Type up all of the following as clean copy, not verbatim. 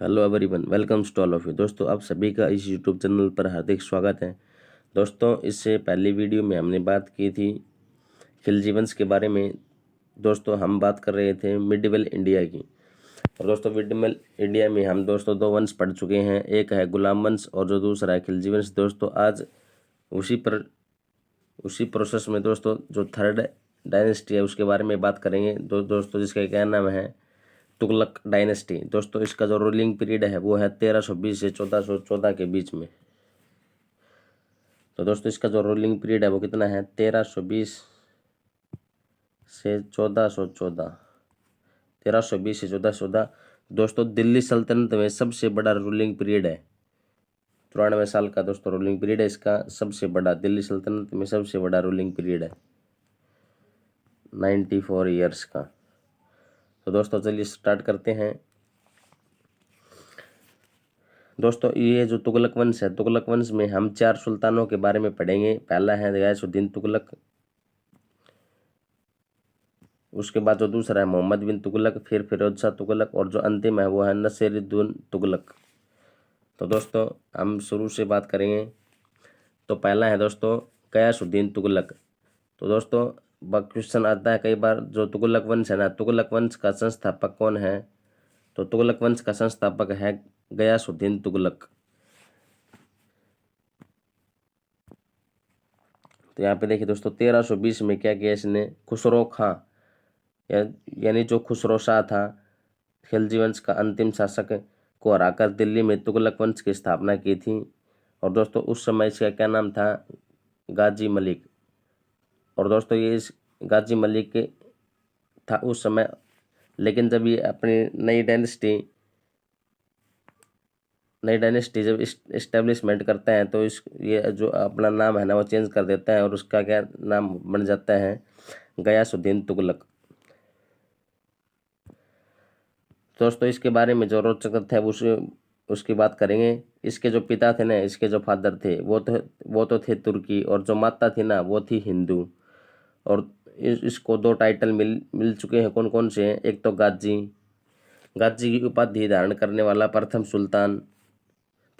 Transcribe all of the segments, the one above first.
Hello everyone, welcome to all of you. दोस्तों, आप सभी का इस यूट्यूब चैनल पर हार्दिक स्वागत है। दोस्तों, इससे पहली वीडियो में हमने बात की थी खिलजी वंश के बारे में। दोस्तों, हम बात कर रहे थे मिडिवल इंडिया की। और दोस्तों, मिडिवल इंडिया में हम दोस्तों दो वंश पढ़ चुके हैं, एक है गुलाम वंश और जो दूसरा है खिलजी वंश। दोस्तों, आज उसी प्रोसेस में दोस्तों जो थर्ड डायनेस्टी है उसके बारे में बात करेंगे। दोस्तों, जिसका क्या नाम है तुगलक डायनेस्टी। दोस्तों, इसका जो रूलिंग पीरियड है वो है 1320 से 1414 के बीच में। तो दोस्तों, इसका जो रूलिंग पीरियड है वो कितना है 1320 से 1414। 1320 से 1414 दोस्तों दिल्ली सल्तनत में सबसे बड़ा रूलिंग पीरियड है। 93 साल का दोस्तों रूलिंग पीरियड है इसका, सबसे बड़ा दिल्ली सल्तनत में सबसे बड़ा रूलिंग पीरियड है 94 ईयर्स का। तो दोस्तों चलिए स्टार्ट करते हैं। दोस्तों, ये जो तुगलक वंश है, तुगलक वंश में हम 4 सुल्तानों के बारे में पढ़ेंगे। पहला है गयासुद्दीन तुगलक, उसके बाद जो दूसरा है मोहम्मद बिन तुगलक, फिर फिरोज शाह तुगलक और जो अंतिम है वो है नसीरुद्दीन तुगलक। तो दोस्तों हम शुरू से बात करेंगे। तो पहला है दोस्तों गयासुद्दीन तुगलक। तो दोस्तों क्वेश्चन आता है कई बार, जो तुगलक वंश है ना, तुगलक वंश का संस्थापक कौन है? तो तुगलक वंश का संस्थापक है गयासुद्दीन तुगलक। तो यहाँ पे देखिए दोस्तों 1320 में क्या किया इसने, खुसरो खां यानी जो खुसरो शाह था, खिलजी वंश का अंतिम शासक, को हराकर दिल्ली में तुगलक वंश की स्थापना की थी। और दोस्तों उस समय इसका क्या नाम था, गाजी मलिक। और दोस्तों ये इस गाजी मलिक था उस समय, लेकिन जब ये अपनी नई डायनेस्टी जब इस्टेब्लिशमेंट करते हैं तो ये जो अपना नाम है ना वो चेंज कर देता है और उसका क्या नाम बन जाता है गयासुद्दीन तुगलक। दोस्तों इसके बारे में जो रोचक तथ्य है उसकी बात करेंगे। इसके जो पिता थे ना, इसके जो फादर थे वो तो थे तुर्की, और जो माता थी ना वो थी हिंदू। और इसको 2 टाइटल मिल चुके हैं। कौन कौन से हैं? एक तो गाजी, गाजी की उपाधि धारण करने वाला प्रथम सुल्तान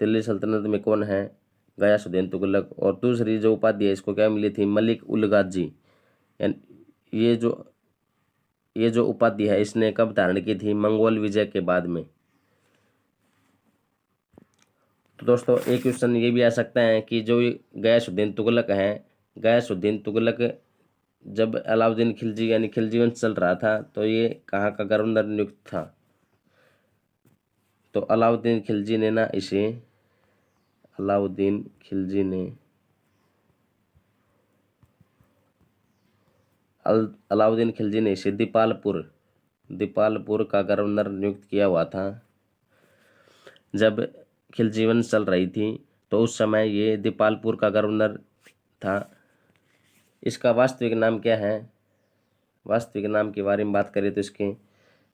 दिल्ली सल्तनत में कौन है? गयासुद्दीन तुगलक। और दूसरी जो उपाधि है इसको क्या मिली थी, मलिक उल गाजी। ये जो ये जो उपाधि है इसने कब धारण की थी? मंगोल विजय के बाद में। तो दोस्तों एक क्वेश्चन ये भी आ सकता है कि जो गयासुद्दीन तुगलक है, गयासुद्दीन तुगलक जब अलाउद्दीन खिलजी यानी खिलजी वंश चल रहा था तो ये कहाँ का गवर्नर नियुक्त था? तो अलाउद्दीन खिलजी ने ना इसे अलाउद्दीन खिलजी ने अलाउद्दीन खिलजी ने इसे दीपालपुर का गवर्नर नियुक्त किया हुआ था। जब खिलजी वंश चल रही थी तो उस समय ये दीपालपुर का गवर्नर था। इसका वास्तविक नाम क्या है? वास्तविक नाम के बारे में बात करें तो इसके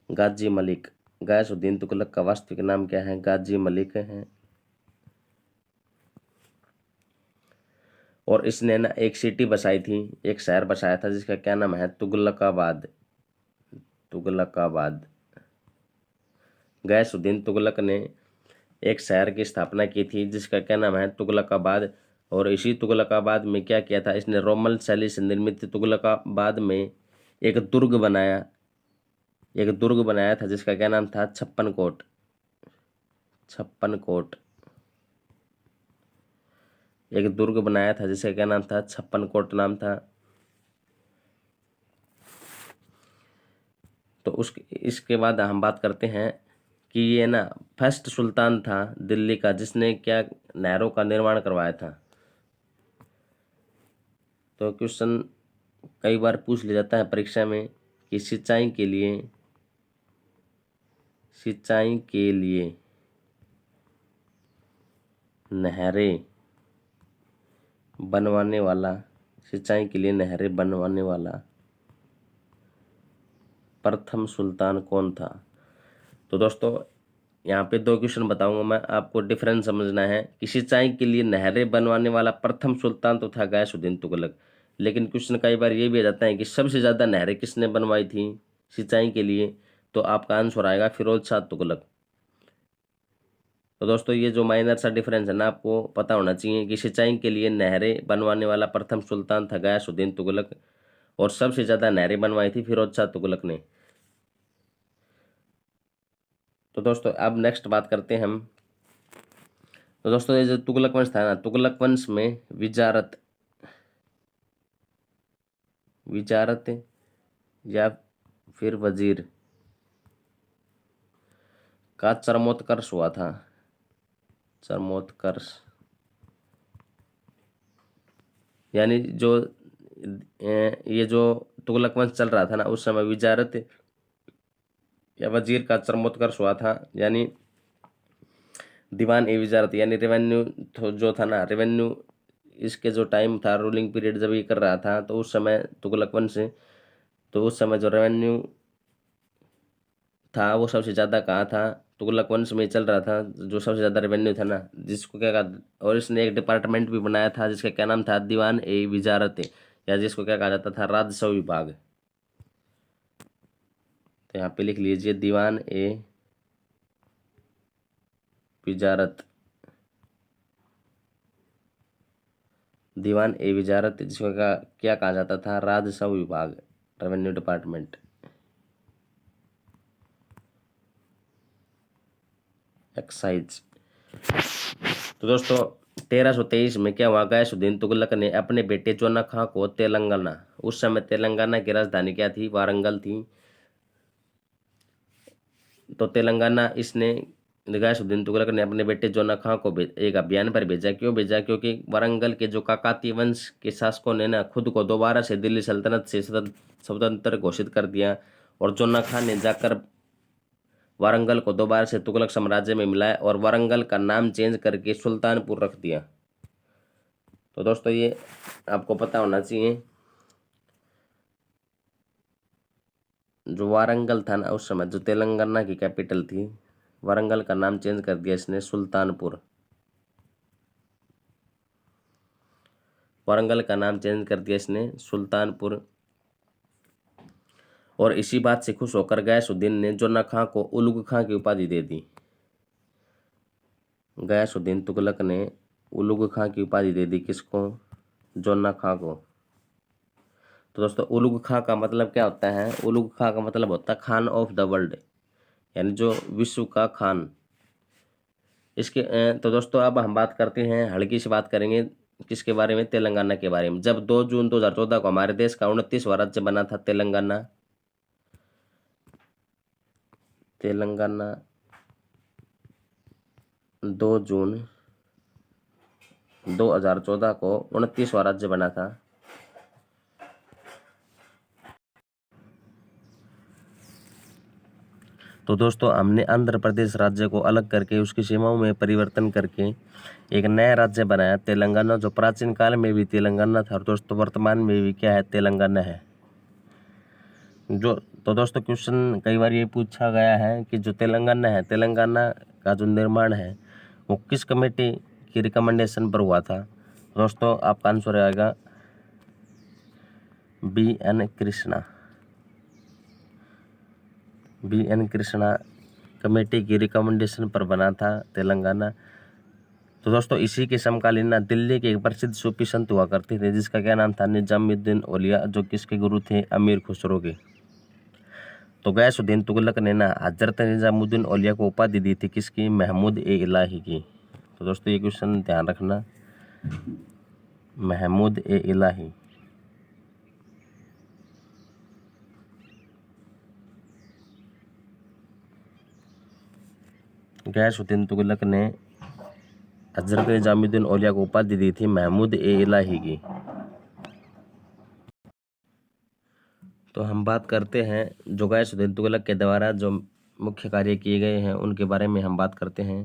गाजी मलिक। गयासुद्दीन तुगलक का वास्तविक नाम क्या है? गाजी मलिक है। और इसने ना एक सिटी बसाई थी, एक शहर बसाया था जिसका क्या नाम है, तुगलकाबाद। तुगलकाबाद। गयासुद्दीन तुगलक ने एक शहर की स्थापना की थी जिसका क्या नाम है, तुगलकाबाद। और इसी तुगलकाबाद में क्या किया था इसने, रोमन शैली से निर्मित तुगलकाबाद में एक दुर्ग बनाया था जिसका क्या नाम था, छप्पन कोट। छप्पन कोट। एक दुर्ग बनाया था जिसका क्या नाम था, छप्पन कोट नाम था। तो इसके बाद हम बात करते हैं कि ये ना फर्स्ट सुल्तान था दिल्ली का जिसने क्या नहरों का निर्माण करवाया था। तो क्वेश्चन कई बार पूछ लिया जाता है परीक्षा में कि सिंचाई के लिए नहरें बनवाने वाला प्रथम सुल्तान कौन था? तो दोस्तों यहाँ पे 2 क्वेश्चन बताऊंगा मैं, आपको डिफरेंस समझना है कि सिंचाई के लिए नहरें बनवाने वाला प्रथम सुल्तान तो था गयासुद्दीन तुगलक, लेकिन क्वेश्चन कई बार ये भी आ जाता है कि सबसे ज़्यादा नहरें किसने बनवाई थी सिंचाई के लिए? तो आपका आंसर आएगा फिरोज शाह तुगलक। तो दोस्तों ये जो माइनर सा डिफरेंस है ना, आपको पता होना चाहिए कि सिंचाई के लिए नहरें बनवाने वाला प्रथम सुल्तान था गयासुद्दीन तुगलक, और सबसे ज़्यादा नहरें बनवाई थी फिरोज शाह तुगलक ने। तो दोस्तों अब नेक्स्ट बात करते हैं हम। तो दोस्तों ये जो तुगलक वंश था ना, तुगलक वंश में विजारत विजारत या फिर वजीर का चरमोत्कर्ष हुआ था। चरमोत्कर्ष यानी जो ये जो तुगलक वंश चल रहा था ना, उस समय विजारत या वजीर का चरमोत्कर्ष हुआ था। यानी दीवान ए वजारत यानी रेवेन्यू जो था ना, रेवेन्यू इसके जो टाइम था, रूलिंग पीरियड जब ये कर रहा था, तो उस समय तुगलक वंश, तो उस समय जो रेवेन्यू था वो सबसे ज़्यादा कहाँ था, तुगलक वंश में चल रहा था, जो सबसे ज़्यादा रेवेन्यू था ना, जिसको क्या कहा, और इसने एक डिपार्टमेंट भी बनाया था जिसका क्या नाम था, दीवान ए वजारत, या जिसको क्या कहा जाता था, राजस्व विभाग। तो यहाँ पे लिख लीजिए दीवान ए वजारत, दीवान ए वजारत जिसको क्या कहा जाता था, राजस्व विभाग, रेवेन्यू डिपार्टमेंट, एक्साइज। तो दोस्तों 1323 में क्या हुआ, गयासुद्दीन तुगलक ने अपने बेटे जोना खां को तेलंगाना, उस समय तेलंगाना की राजधानी क्या थी, वारंगल थी, तो तेलंगाना इसने गयासुद्दीन तुगलक ने अपने बेटे जोना खां को एक अभियान पर भेजा। क्यों भेजा, क्योंकि वारंगल के जो काकाती वंश के शासकों ने ना खुद को दोबारा से दिल्ली सल्तनत से स्वतंत्र घोषित कर दिया, और जोना खां ने जाकर वारंगल को दोबारा से तुगलक साम्राज्य में मिलाया और वारंगल का नाम चेंज करके सुल्तानपुर रख दिया। तो दोस्तों ये आपको पता होना चाहिए, जो वारंगल था ना उस समय, जो तेलंगाना की कैपिटल थी, वारंगल का नाम चेंज कर दिया इसने सुल्तानपुर, वारंगल का नाम चेंज कर दिया इसने सुल्तानपुर। और इसी बात से खुश होकर गयासुद्दीन ने जोना खां को उलुग खां की उपाधि दे दी। गयासुद्दीन तुगलक ने उलुग खां की उपाधि दे दी, किसको, जोना खां को। तो दोस्तों उलुग खां का मतलब क्या होता है, उलुग खां का मतलब होता है खान ऑफ द वर्ल्ड, यानी जो विश्व का खान। इसके तो दोस्तों अब हम बात करते हैं, हल्की सी बात करेंगे किसके बारे में, तेलंगाना के बारे में। जब 2 जून 2014 को हमारे देश का 29वां राज्य बना था तेलंगाना, तेलंगाना 2 जून 2014 को 29वां राज्य बना था। तो दोस्तों हमने आंध्र प्रदेश राज्य को अलग करके उसकी सीमाओं में परिवर्तन करके एक नया राज्य बनाया तेलंगाना, जो प्राचीन काल में भी तेलंगाना था और दोस्तों वर्तमान में भी क्या है, तेलंगाना है। जो तो दोस्तों क्वेश्चन कई बार ये पूछा गया है कि जो तेलंगाना है, तेलंगाना का जो निर्माण है वो किस कमेटी की रिकमेंडेशन पर हुआ था। दोस्तों आपका आंसर आएगा BN Krishna, BN Krishna committee की रिकमेंडेशन पर बना था तेलंगाना। तो दोस्तों इसी के समकालीन ना दिल्ली के एक प्रसिद्ध सूफी संत हुआ करते थे जिसका क्या नाम था, निजामुद्दीन औलिया, जो किसके गुरु थे, अमीर खुसरो के। तो गयासुद्दीन तुगलक ने ना हजरत निजामुद्दीन औलिया को उपाधि दी थी, किसकी, महमूद ए इलाही की। तो दोस्तों ये क्वेश्चन ध्यान रखना, महमूद ए इलाही। गयासुद्दीन तुगलक ने हजरत निजामुद्दीन औलिया को उपाधि दी थी महमूद ए इलाही की। तो हम बात करते हैं जो गयासुद्दीन तुगलक के द्वारा जो मुख्य कार्य किए गए हैं उनके बारे में हम बात करते हैं।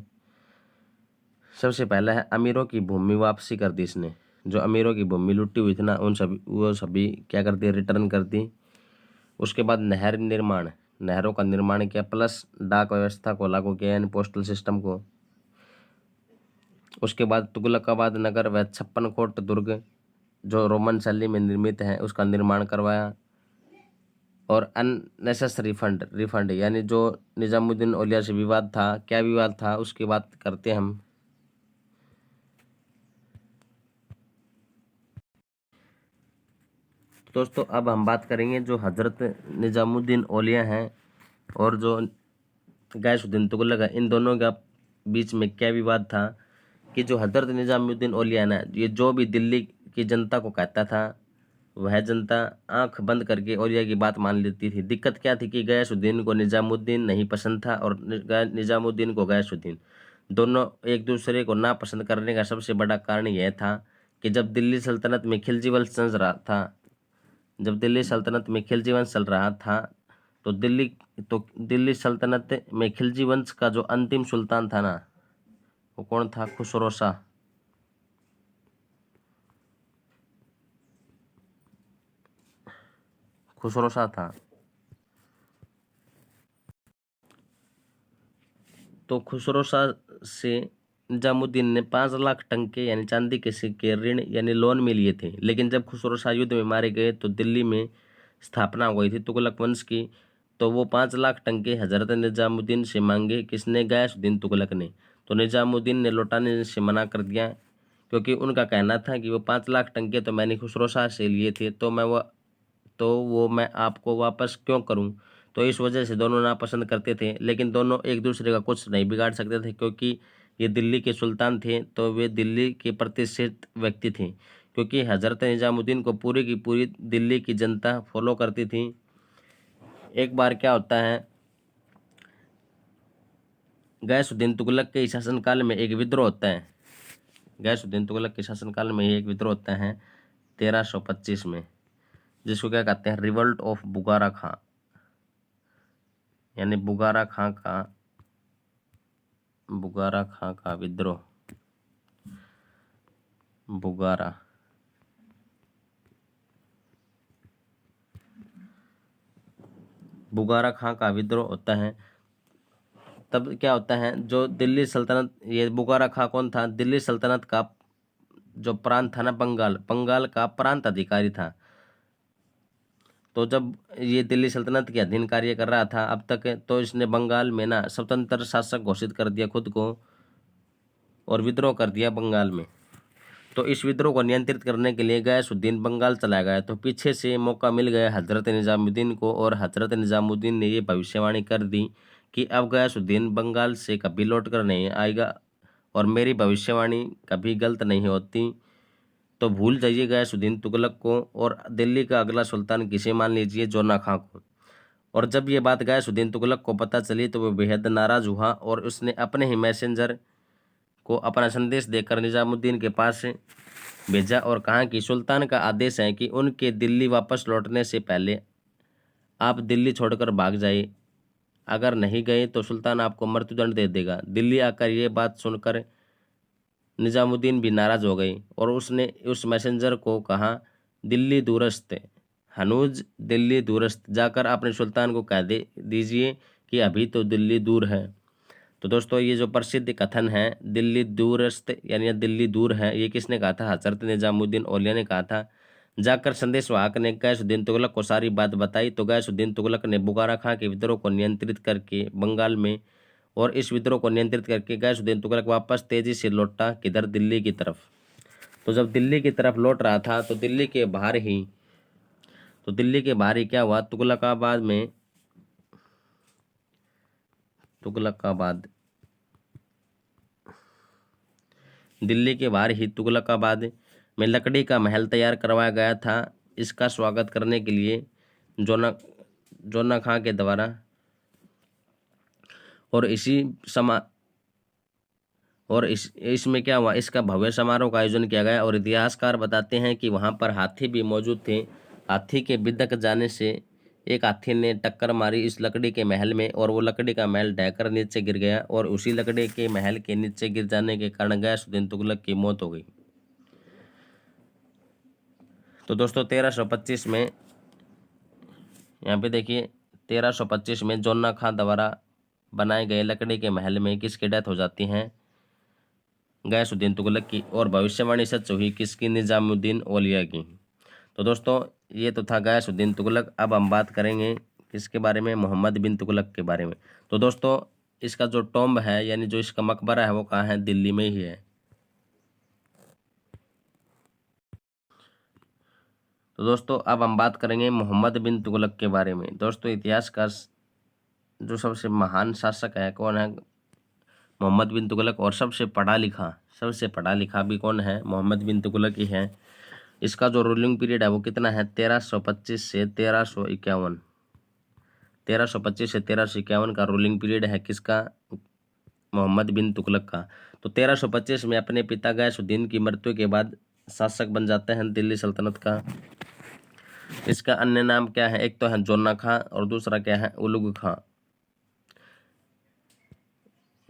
सबसे पहला है अमीरों की भूमि वापसी कर दी इसने, जो अमीरों की भूमि लुटी हुई थी ना उन सभी वो सभी क्या कर दी, रिटर्न कर दी। उसके बाद नहर निर्माण, नहरों का निर्माण किया, प्लस डाक व्यवस्था को लागू किया यानी पोस्टल सिस्टम को। उसके बाद तुगलकाबाद नगर व 56 कोट दुर्ग जो रोमन शैली में निर्मित है उसका निर्माण करवाया। और अननेसेसरी रिफंड यानी जो निजामुद्दीन औलिया से विवाद था, क्या विवाद था उसकी बात करते हैं हम। दोस्तों अब हम बात करेंगे जो हजरत निजामुद्दीन औलिया हैं और जो गयासुद्दीन तुगलक है, इन दोनों का बीच में क्या विवाद था कि जो हजरत निजामुद्दीन औलिया ना, ये जो भी दिल्ली की जनता को कहता था वह जनता आंख बंद करके औलिया की बात मान लेती थी। दिक्कत क्या थी कि गयासुद्दीन को निजामुद्दीन नहीं पसंद था और निजामुद्दीन को गयासुद्दीन, दोनों एक दूसरे को नापसंद करने का सबसे बड़ा कारण यह था कि जब दिल्ली सल्तनत में खिलजी वंश चल रहा था, जब दिल्ली सल्तनत में खिलजी वंश चल रहा था तो दिल्ली सल्तनत में खिलजी वंश का जो अंतिम सुल्तान था ना, वो कौन था? खुसरो शाह। खुसरो शाह था। तो खुसरो शाह से निजामुद्दीन ने 5 लाख टंके यानी चांदी के सिक्के ऋण यानी लोन में लिए थे। लेकिन जब खुसरो शाह युद्ध में मारे गए तो दिल्ली में स्थापना हो गई थी तुगलक वंश की, तो वो 5 लाख टंके हजरत निजामुद्दीन से मांगे। किसने? गयासुद्दीन तुगलक ने। तो निजामुद्दीन ने लौटाने से मना कर दिया क्योंकि उनका कहना था कि वो 5 लाख टंके तो मैंने खुसरो शाह से लिए थे, तो वो मैं आपको वापस क्यों करूं? तो इस वजह से दोनों नापसंद करते थे, लेकिन दोनों एक दूसरे का कुछ नहीं बिगाड़ सकते थे क्योंकि ये दिल्ली के सुल्तान थे, तो वे दिल्ली के प्रतिष्ठित व्यक्ति थे। क्योंकि हजरत निजामुद्दीन को पूरी की पूरी दिल्ली की जनता फॉलो करती थी। एक बार क्या होता है, गयासुद्दीन तुगलक के शासनकाल में एक विद्रोह होता है। गयासुद्दीन तुगलक के शासनकाल में एक विद्रोह होता है 1325 में, जिसको क्या कहते हैं? रिवोल्ट ऑफ बुगारा खां, यानी बुगारा खां का विद्रोह। बुगारा खां का विद्रोह होता है। तब क्या होता है, जो दिल्ली सल्तनत, ये बुगारा खां कौन था? दिल्ली सल्तनत का जो प्रांत था ना, बंगाल का प्रांत अधिकारी था। तो जब ये दिल्ली सल्तनत के अधीन कार्य कर रहा था अब तक, तो इसने बंगाल में ना स्वतंत्र शासक घोषित कर दिया खुद को और विद्रोह कर दिया बंगाल में। तो इस विद्रोह को नियंत्रित करने के लिए गयासुद्दीन बंगाल चला गया। तो पीछे से मौका मिल गया हजरत निजामुद्दीन को और हजरत निजामुद्दीन ने ये भविष्यवाणी कर दी कि अब गयासुद्दीन बंगाल से कभी लौट कर नहीं आएगा और मेरी भविष्यवाणी कभी गलत नहीं होती। तो भूल जाइए गयासुद्दीन तुगलक को और दिल्ली का अगला सुल्तान किसे मान लीजिए? जोना खां को। और जब ये बात गयासुद्दीन तुगलक को पता चली तो वो बेहद नाराज हुआ और उसने अपने ही मैसेंजर को अपना संदेश देकर निजामुद्दीन के पास भेजा और कहा कि सुल्तान का आदेश है कि उनके दिल्ली वापस लौटने से पहले आप दिल्ली छोड़कर भाग जाइए। अगर नहीं गए तो सुल्तान आपको मृत्युदंड दे देगा। दिल्ली आकर ये बात सुनकर निजामुद्दीन भी नाराज हो गई और उसने उस मैसेंजर को कहा, दिल्ली दूरस्थ हनूज, दिल्ली दूरस्थ, जाकर अपने सुल्तान को कह दीजिए कि अभी तो दिल्ली दूर है। तो दोस्तों ये जो प्रसिद्ध कथन है दिल्ली दूरस्थ यानी दिल्ली दूर है, ये किसने कहा था? हजरत निजामुद्दीन औलिया ने कहा था। जाकर संदेशवाहक ने गयासुद्दीन तुगलक को सारी बात बताई तो गयासुद्दीन तुगलक ने बुगारा खां के विद्रोह को नियंत्रित करके बंगाल में, और इस विद्रोह को नियंत्रित करके गयासुद्दीन तुगलक वापस तेजी से लौटा किधर? दिल्ली की तरफ। तो जब दिल्ली की तरफ लौट रहा था तो दिल्ली के बाहर ही क्या हुआ? दिल्ली के बाहर ही तुगलकाबाद में लकड़ी का महल तैयार करवाया गया था इसका स्वागत करने के लिए जोना खां के द्वारा। और इसमें क्या हुआ? इसका भव्य समारोह का आयोजन किया गया और इतिहासकार बताते हैं कि वहां पर हाथी भी मौजूद थे। हाथी के बिदक जाने से एक हाथी ने टक्कर मारी इस लकड़ी के महल में और वो लकड़ी का महल ढहकर नीचे गिर गया और उसी लकड़ी के महल के नीचे गिर जाने के कारण गयासुद्दीन तुगलक की मौत हो गई। तो दोस्तों 1325 में यहाँ पे देखिए 1325 में जोना खां द्वारा बनाए गए लकड़ी के महल में किसकी डेथ हो जाती है? गयासुद्दीन तुगलक की। और भविष्यवाणी सच हुई किसकी? निजामुद्दीन औलिया की। तो दोस्तों ये तो था गयासुद्दीन तुगलक। अब हम बात करेंगे किसके बारे में, मोहम्मद बिन तुगलक के बारे में। तो दोस्तों इसका जो टॉम्ब है यानी जो इसका मकबरा है वो कहाँ है, दिल्ली में ही है। तो दोस्तों अब हम बात करेंगे मोहम्मद बिन तुगलक के बारे में। दोस्तों इतिहास का जो सबसे महान शासक है कौन है, मोहम्मद बिन तुगलक। और सबसे पढ़ा लिखा भी कौन है, मोहम्मद बिन तुगलक ही है। इसका जो रूलिंग पीरियड है वो कितना है, 1325 से 1351। 1325 से 1351 का रूलिंग पीरियड है किसका, मोहम्मद बिन तुगलक का। तो 1325 में अपने पिता गयासुद्दीन की मृत्यु के बाद शासक बन जाते हैं दिल्ली सल्तनत का। इसका अन्य नाम क्या है, एक तो है जोना खां और दूसरा क्या है, उलुग खां।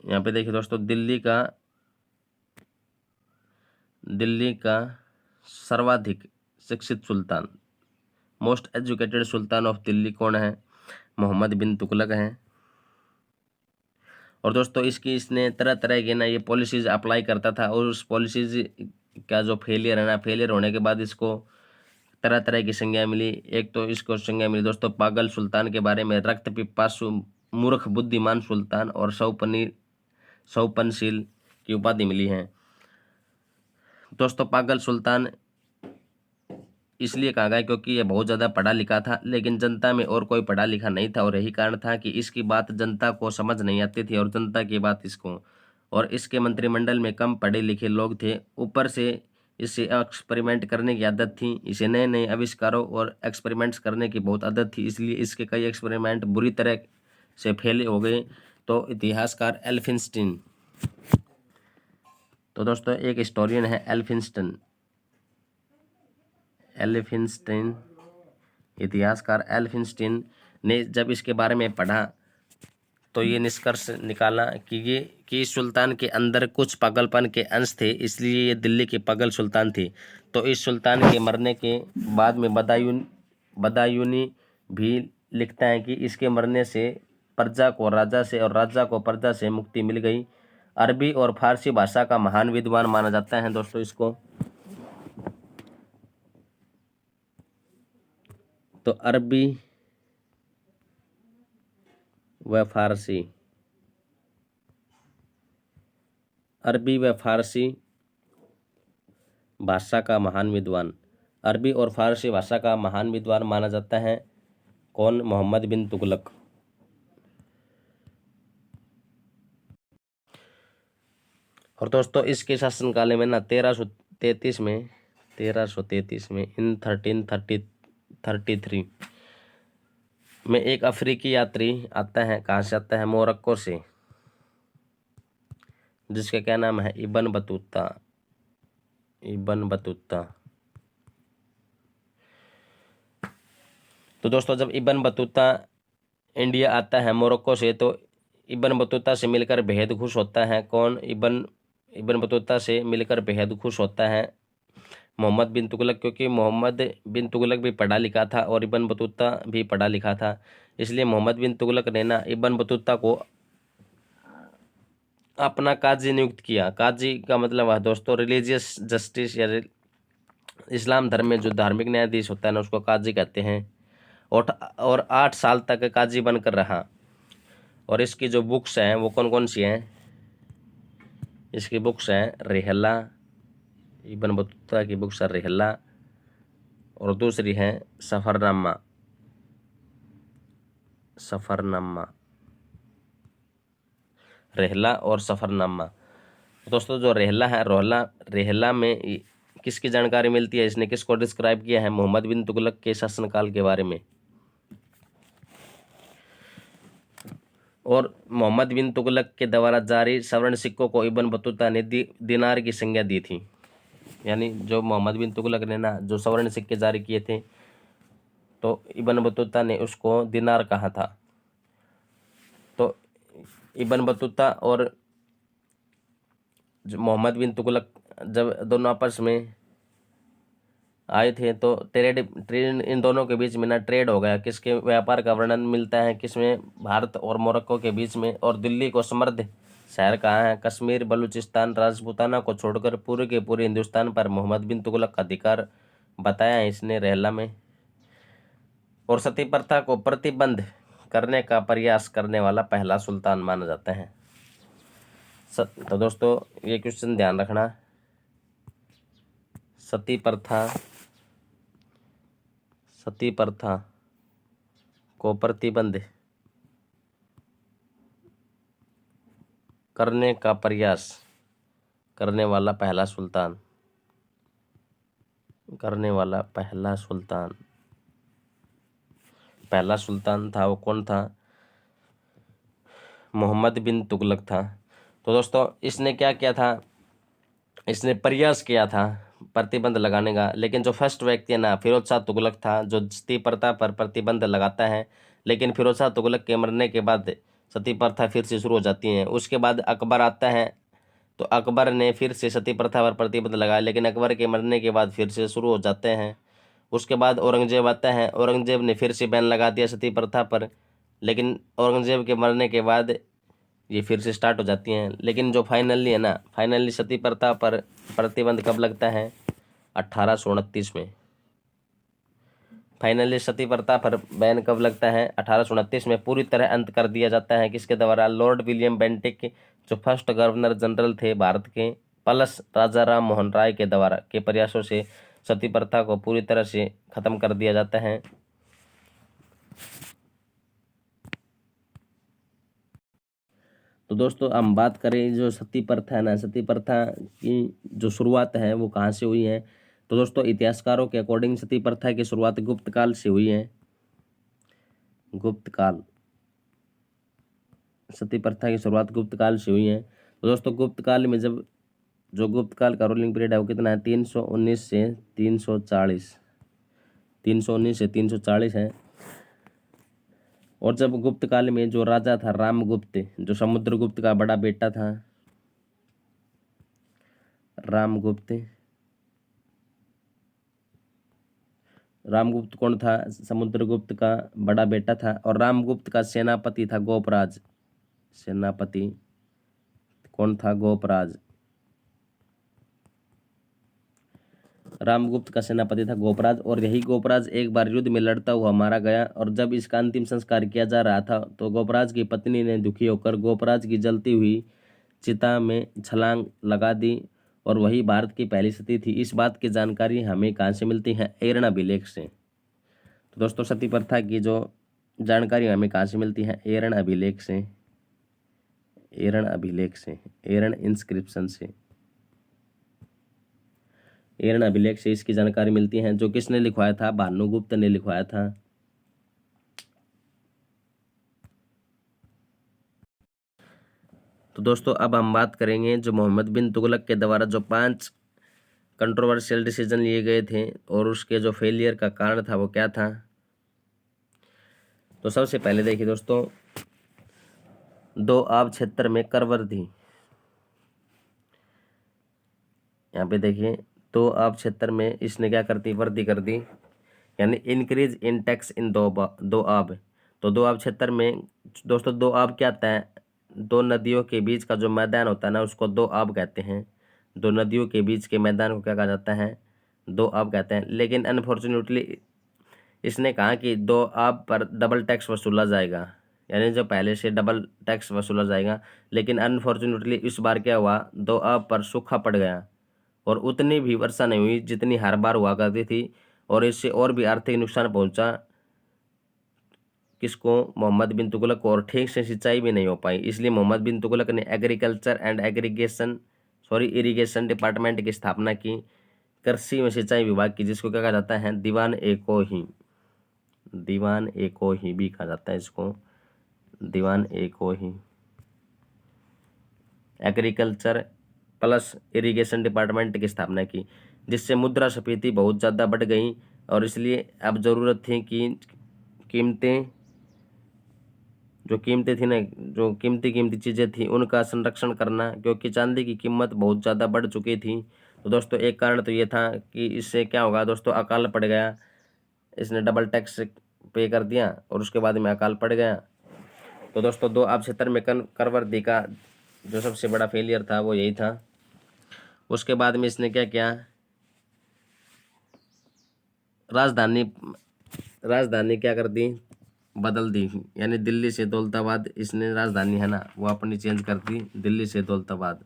यहाँ पे देखिए दोस्तों, दिल्ली का सर्वाधिक शिक्षित सुल्तान, most educated sultan of Delhi कौन है, मोहम्मद बिन तुगलक हैं। और दोस्तों इसने तरह तरह की ना ये पॉलिसीज अप्लाई करता था, और उस पॉलिसीज का जो फेलियर है ना, फेलियर होने के बाद इसको तरह तरह की संज्ञा मिली। एक तो इसको संज्ञा मिली दोस्तों पागल सुल्तान के बारे में, रक्त पिपासु, मूर्ख बुद्धिमान सुल्तान और सौपनशील की उपाधि मिली है। दोस्तों पागल सुल्तान इसलिए कहा गया क्योंकि यह बहुत ज़्यादा पढ़ा लिखा था, लेकिन जनता में और कोई पढ़ा लिखा नहीं था, और यही कारण था कि इसकी बात जनता को समझ नहीं आती थी और जनता की बात इसको। और इसके मंत्रिमंडल में कम पढ़े लिखे लोग थे, ऊपर से इसे एक्सपेरिमेंट करने की आदत थी, इसे नए नए आविष्कारों और एक्सपेरिमेंट्स करने की बहुत आदत थी, इसलिए इसके कई एक्सपेरिमेंट बुरी तरह से फेल हो गए। तो इतिहासकार एल्फिंस्टीन, तो दोस्तों एक हिस्टोरियन है एल्फिंस्टीन, इतिहासकार एल्फिंस्टीन ने जब इसके बारे में पढ़ा तो ये निष्कर्ष निकाला कि इस सुल्तान के अंदर कुछ पागलपन के अंश थे, इसलिए ये दिल्ली के पागल सुल्तान थे। तो इस सुल्तान के मरने के बाद में बदायूनी भी लिखता है कि इसके मरने से प्रजा को राजा से और राजा को प्रजा से मुक्ति मिल गई। अरबी और फारसी भाषा का महान विद्वान माना जाता है दोस्तों इसको। तो अरबी व फारसी भाषा का महान विद्वान, अरबी और फारसी भाषा का महान विद्वान माना जाता है कौन, मोहम्मद बिन तुगलक। और दोस्तों इसके शासनकाल में ना 1333 में इन 1333 में एक अफ्रीकी यात्री आता है, कहाँ से आता है, मोरक्को से, जिसका क्या नाम है, इब्न बतूता। तो दोस्तों जब इब्न बतूता इंडिया आता है मोरक्को से, तो इब्न बतूता से मिलकर बेहद खुश होता है कौन, इब्न बतूता से मिलकर बेहद खुश होता है मोहम्मद बिन तुगलक, क्योंकि मोहम्मद बिन तुगलक भी पढ़ा लिखा था और इब्न बतूता भी पढ़ा लिखा था। इसलिए मोहम्मद बिन तुगलक ने ना इब्न बतूता को अपना काजी नियुक्त किया। काजी का मतलब है दोस्तों रिलीजियस जस्टिस, या इस्लाम धर्म में जो धार्मिक न्यायाधीश होता है ना उसको काजी कहते हैं। और 8 साल तक काजी बनकर रहा। और इसकी जो बुक्स हैं वो कौन कौन सी हैं, इसकी बुक्स हैं रिहला, इब्न बतूता की बुक्स है रिहला, और दूसरी है सफरनामा। रेहला और सफरनामा। दोस्तों जो रेहला में किसकी जानकारी मिलती है, इसने किसको डिस्क्राइब किया है, मोहम्मद बिन तुगलक के शासनकाल के बारे में। और मोहम्मद बिन तुगलक के द्वारा जारी स्वर्ण सिक्कों को इब्न बतूता ने दिनार की संज्ञा दी थी। यानी जो मोहम्मद बिन तुगलक ने ना जो स्वर्ण सिक्के जारी किए थे, तो इब्न बतूता ने उसको दिनार कहा था। तो इब्न बतूता और मोहम्मद बिन तुगलक जब दोनों आपस में आए थे, तो ट्रेड इन दोनों के बीच में ना ट्रेड हो गया। किसके व्यापार का वर्णन मिलता है किसमें, भारत और मोरक्को के बीच में। और दिल्ली को समृद्ध शहर कहाँ है, कश्मीर, बलूचिस्तान, राजपूताना को छोड़कर पूरे के पूरे हिंदुस्तान पर मोहम्मद बिन तुगलक का अधिकार बताया है इसने रेहला में। और सती प्रथा को प्रतिबंध करने का प्रयास करने वाला पहला सुल्तान माना जाता है। तो दोस्तों ये क्वेश्चन ध्यान रखना, सती प्रथा को प्रतिबंध करने का प्रयास करने वाला पहला सुल्तान था वो कौन था? मोहम्मद बिन तुगलक था। तो दोस्तों इसने क्या किया था, इसने प्रयास किया था प्रतिबंध लगाने का, लेकिन जो फर्स्ट व्यक्ति है ना फिरोज शाह तुगलक था, जो सती प्रथा पर प्रतिबंध लगाता है। लेकिन फिरोज शाह तुगलक के मरने के बाद सती प्रथा फिर से शुरू हो जाती है। उसके बाद अकबर आता है, तो अकबर ने फिर से सती प्रथा पर प्रतिबंध लगाया, लेकिन अकबर के मरने के बाद फिर से शुरू हो जाते हैं। उसके बाद औरंगजेब आता है, औरंगजेब ने फिर से बैन लगा दिया सती प्रथा पर, लेकिन औरंगजेब के मरने के बाद ये फिर से स्टार्ट हो जाती हैं। लेकिन जो फाइनली है ना, फाइनली सती प्रथा पर प्रतिबंध कब लगता है? 1829 में। फाइनली सती प्रथा पर बैन कब लगता है? 1829 में। पूरी तरह अंत कर दिया जाता है किसके द्वारा? लॉर्ड विलियम बेंटिक, जो फर्स्ट गवर्नर जनरल थे भारत के, प्लस राजा राम मोहन राय के द्वारा के प्रयासों से सती प्रथा को पूरी तरह से खत्म कर दिया जाता है। तो दोस्तों हम बात करें जो सती प्रथा है ना, सती प्रथा की जो शुरुआत है वो कहाँ से हुई है? तो दोस्तों इतिहासकारों के अकॉर्डिंग सती प्रथा की शुरुआत गुप्त काल से हुई है। गुप्त काल, सती प्रथा की शुरुआत गुप्त काल से हुई है। तो दोस्तों गुप्त काल में जब जो गुप्त काल का रूलिंग पीरियड है वो कितना है? 319 से 340, 319 से 340 है। और जब गुप्त काल में जो राजा था रामगुप्त, जो समुद्रगुप्त का बड़ा बेटा था, रामगुप्त, रामगुप्त कौन था? समुद्रगुप्त का बड़ा बेटा था। और रामगुप्त का सेनापति था गोपराज, सेनापति कौन था? गोपराज। रामगुप्त का सेनापति था गोपराज, और यही गोपराज एक बार युद्ध में लड़ता हुआ मारा गया। और जब इसका अंतिम संस्कार किया जा रहा था तो गोपराज की पत्नी ने दुखी होकर गोपराज की जलती हुई चिता में छलांग लगा दी, और वही भारत की पहली सती थी। इस बात की जानकारी हमें कहाँ से मिलती है? एरन अभिलेख से। तो दोस्तों सती प्रथा की जो जानकारी हमें कहाँ से मिलती है? एरन अभिलेख से, एरन अभिलेख से, एरन इंस्क्रिप्शन से, एरन अभिलेख से इसकी जानकारी मिलती है। जो किसने लिखवाया था? भानुगुप्त ने लिखवाया था। तो दोस्तों अब हम बात करेंगे जो मोहम्मद बिन तुगलक के द्वारा जो 5 कंट्रोवर्शियल डिसीजन लिए गए थे और उसके जो फेलियर का कारण था वो क्या था। तो सबसे पहले देखिए दोस्तों, दोआब क्षेत्र में कर वृद्धि। यहाँ पे देखिए दोआब क्षेत्र में इसने क्या कर दी? वृद्धि कर दी, यानी increase in tax in Doab. तो दोआब क्षेत्र में दोस्तों दोआब क्या आता है? दो नदियों के बीच का जो मैदान होता है ना उसको दोआब कहते हैं। दो नदियों के बीच के मैदान को क्या कहा जाता है? दोआब कहते हैं। लेकिन अनफॉर्चुनेटली इसने कहा कि दोआब पर डबल टैक्स वसूला जाएगा, यानी जो पहले से डबल टैक्स वसूला जाएगा। लेकिन अनफॉर्चुनेटली इस बार क्या हुआ? दोआब पर सूखा पड़ गया और उतनी भी वर्षा नहीं हुई जितनी हर बार हुआ करती थी, और इससे और भी आर्थिक नुकसान पहुंचा किसको? मोहम्मद बिन तुगलक को। और ठीक से सिंचाई भी नहीं हो पाई, इसलिए मोहम्मद बिन तुगलक ने एग्रीकल्चर एंड इरिगेशन डिपार्टमेंट की स्थापना की, कृषि में सिंचाई विभाग की, जिसको क्या कहा जाता है? दीवान ए को ही, दीवान ए को ही भी कहा जाता है इसको, दीवान ए को ही। एग्रीकल्चर प्लस इरिगेशन डिपार्टमेंट की स्थापना की, जिससे मुद्रास्फीति बहुत ज़्यादा बढ़ गई, और इसलिए अब ज़रूरत थी कि कीमतें जो कीमतें थी ना, जो कीमती चीज़ें थी उनका संरक्षण करना, क्योंकि चांदी की कीमत बहुत ज़्यादा बढ़ चुकी थी। तो दोस्तों एक कारण तो ये था कि इससे क्या होगा दोस्तों? अकाल पड़ गया। इसने डबल टैक्स पे कर दिया और उसके बाद में अकाल पड़ गया। तो दोस्तों दो आप क्षेत्र में कर वृद्धि का जो सबसे बड़ा फेलियर था वो यही था। उसके बाद में इसने क्या किया? राजधानी राजधानी क्या कर दी, बदल दी, यानी दिल्ली से दौलताबाद इसने राजधानी है ना वो अपनी चेंज कर दी, दिल्ली से दौलताबाद।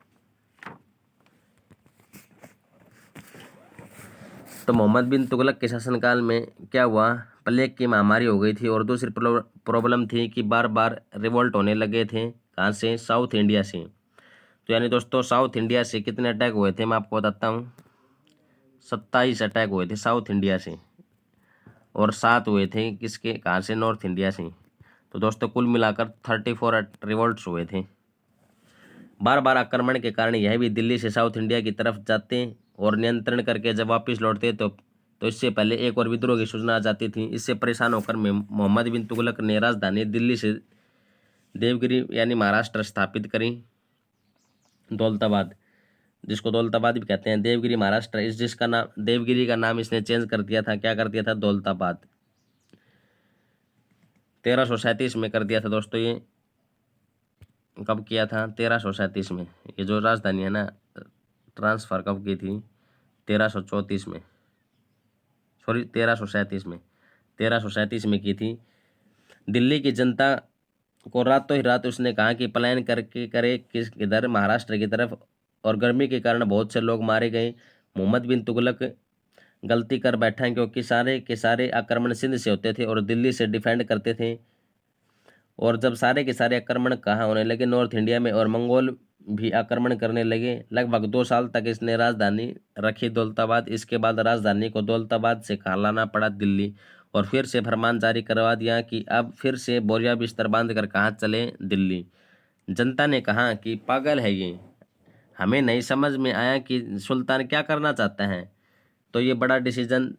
तो मोहम्मद बिन तुगलक के शासनकाल में क्या हुआ, प्लेग की महामारी हो गई थी और दूसरी प्रॉब्लम थी कि बार बार रिवोल्ट होने लगे थे। कहाँ से, साउथ इंडिया से। तो यानी दोस्तों साउथ इंडिया से कितने अटैक हुए थे मैं आपको बताता हूँ, 27 अटैक हुए थे साउथ इंडिया से, और 7 हुए थे किसके, कहाँ से, नॉर्थ इंडिया से। तो दोस्तों कुल मिलाकर 34 रिवोल्ट्स हुए थे। बार बार आक्रमण के कारण यह भी दिल्ली से साउथ इंडिया की तरफ जाते और नियंत्रण करके जब वापस लौटते तो इससे पहले एक और विद्रोह की सूचना आ जाती थी। इससे परेशान होकर मोहम्मद बिन तुगलक ने राजधानी दिल्ली से देवगिरी यानी महाराष्ट्र स्थापित करी, दौलताबाद, जिसको दौलताबाद भी कहते हैं, देवगिरी महाराष्ट्र, इस जिसका नाम देवगिरी का नाम इसने चेंज कर दिया था, क्या कर दिया था, दौलताबाद। 1337 में कर दिया था दोस्तों ये, कब किया था, 1337 में। ये जो राजधानी है ना ट्रांसफर कब की थी, 1334 में, सॉरी 1337 में, 1337 में की थी। दिल्ली की जनता को रातों ही रात उसने कहा कि पलायन करके करे किस किधर, महाराष्ट्र की तरफ, और गर्मी के कारण बहुत से लोग मारे गए। मोहम्मद बिन तुगलक गलती कर बैठा क्योंकि सारे के सारे आक्रमण सिंध से होते थे और दिल्ली से डिफेंड करते थे, और जब सारे के सारे आक्रमण कहाँ होने लगे, नॉर्थ इंडिया में, और मंगोल भी आक्रमण करने लगे। लगभग 2 साल तक इसने राजधानी रखी दौलताबाद। इसके बाद राजधानी को दौलताबाद से कहाँ लाना पड़ा, दिल्ली, और फिर से फरमान जारी करवा दिया कि अब फिर से बोरिया बिस्तर बांध कर कहाँ चले, दिल्ली। जनता ने कहा कि पागल है ये, हमें नहीं समझ में आया कि सुल्तान क्या करना चाहता है। तो ये बड़ा डिसीजन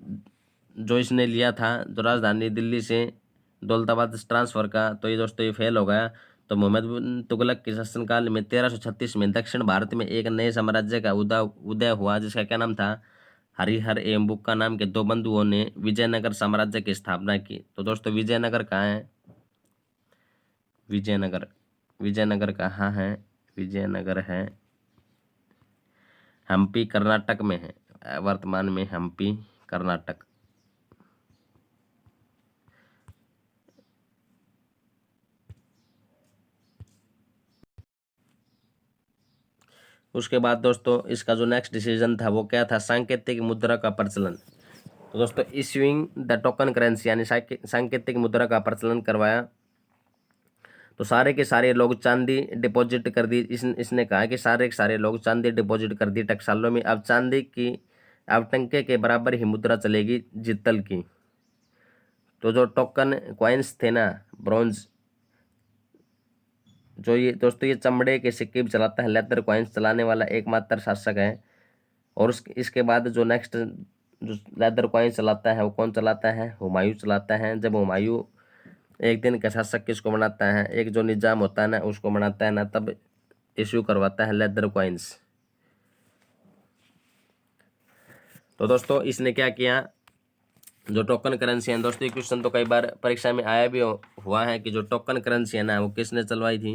जो इसने लिया था, जो राजधानी दिल्ली से दौलताबाद ट्रांसफ़र का, तो ये दोस्तों ये फेल हो गया। तो मोहम्मद बिन तुगलक के शासनकाल में 1336 में दक्षिण भारत में एक नए साम्राज्य का उदय हुआ, जिसका क्या नाम था, हरिहर एवं बुक्का नाम के 2 बंधुओं ने विजयनगर साम्राज्य की स्थापना की। तो दोस्तों विजयनगर कहाँ है, विजयनगर, विजयनगर कहाँ है, विजयनगर है हम्पी कर्नाटक में है, वर्तमान में हम्पी कर्नाटक। उसके बाद दोस्तों इसका जो नेक्स्ट डिसीजन था वो क्या था, सांकेतिक मुद्रा का प्रचलन। तो दोस्तों इश्यूइंग द टोकन करेंसी, यानी सांकेतिक मुद्रा का प्रचलन करवाया। तो सारे के सारे लोग चांदी डिपॉजिट कर दी, इसने कहा कि सारे के सारे लोग चांदी डिपॉजिट कर दी टकसालों में। अब चांदी की, अब टंके के बराबर ही मुद्रा चलेगी जितल की। तो जो टोकन कॉइन्स थे ना, ब्रॉन्ज, जो ये दोस्तों ये चमड़े के सिक्के भी चलाता है, लेदर कॉइन्स चलाने वाला एकमात्र शासक है। और इसके बाद जो नेक्स्ट जो लेदर कॉइन चलाता है वो कौन चलाता है, हुमायूं चलाता है। जब हुमायूं एक दिन का शासक किसको बनाता है, एक जो निजाम होता है ना उसको बनाता है ना, तब इश्यू करवाता है लेदर कॉइन्स। तो दोस्तों इसने क्या किया, जो टोकन करेंसी है दोस्तों, क्वेश्चन तो कई बार परीक्षा में आया भी हुआ है कि जो टोकन करेंसी है ना वो किसने चलवाई थी,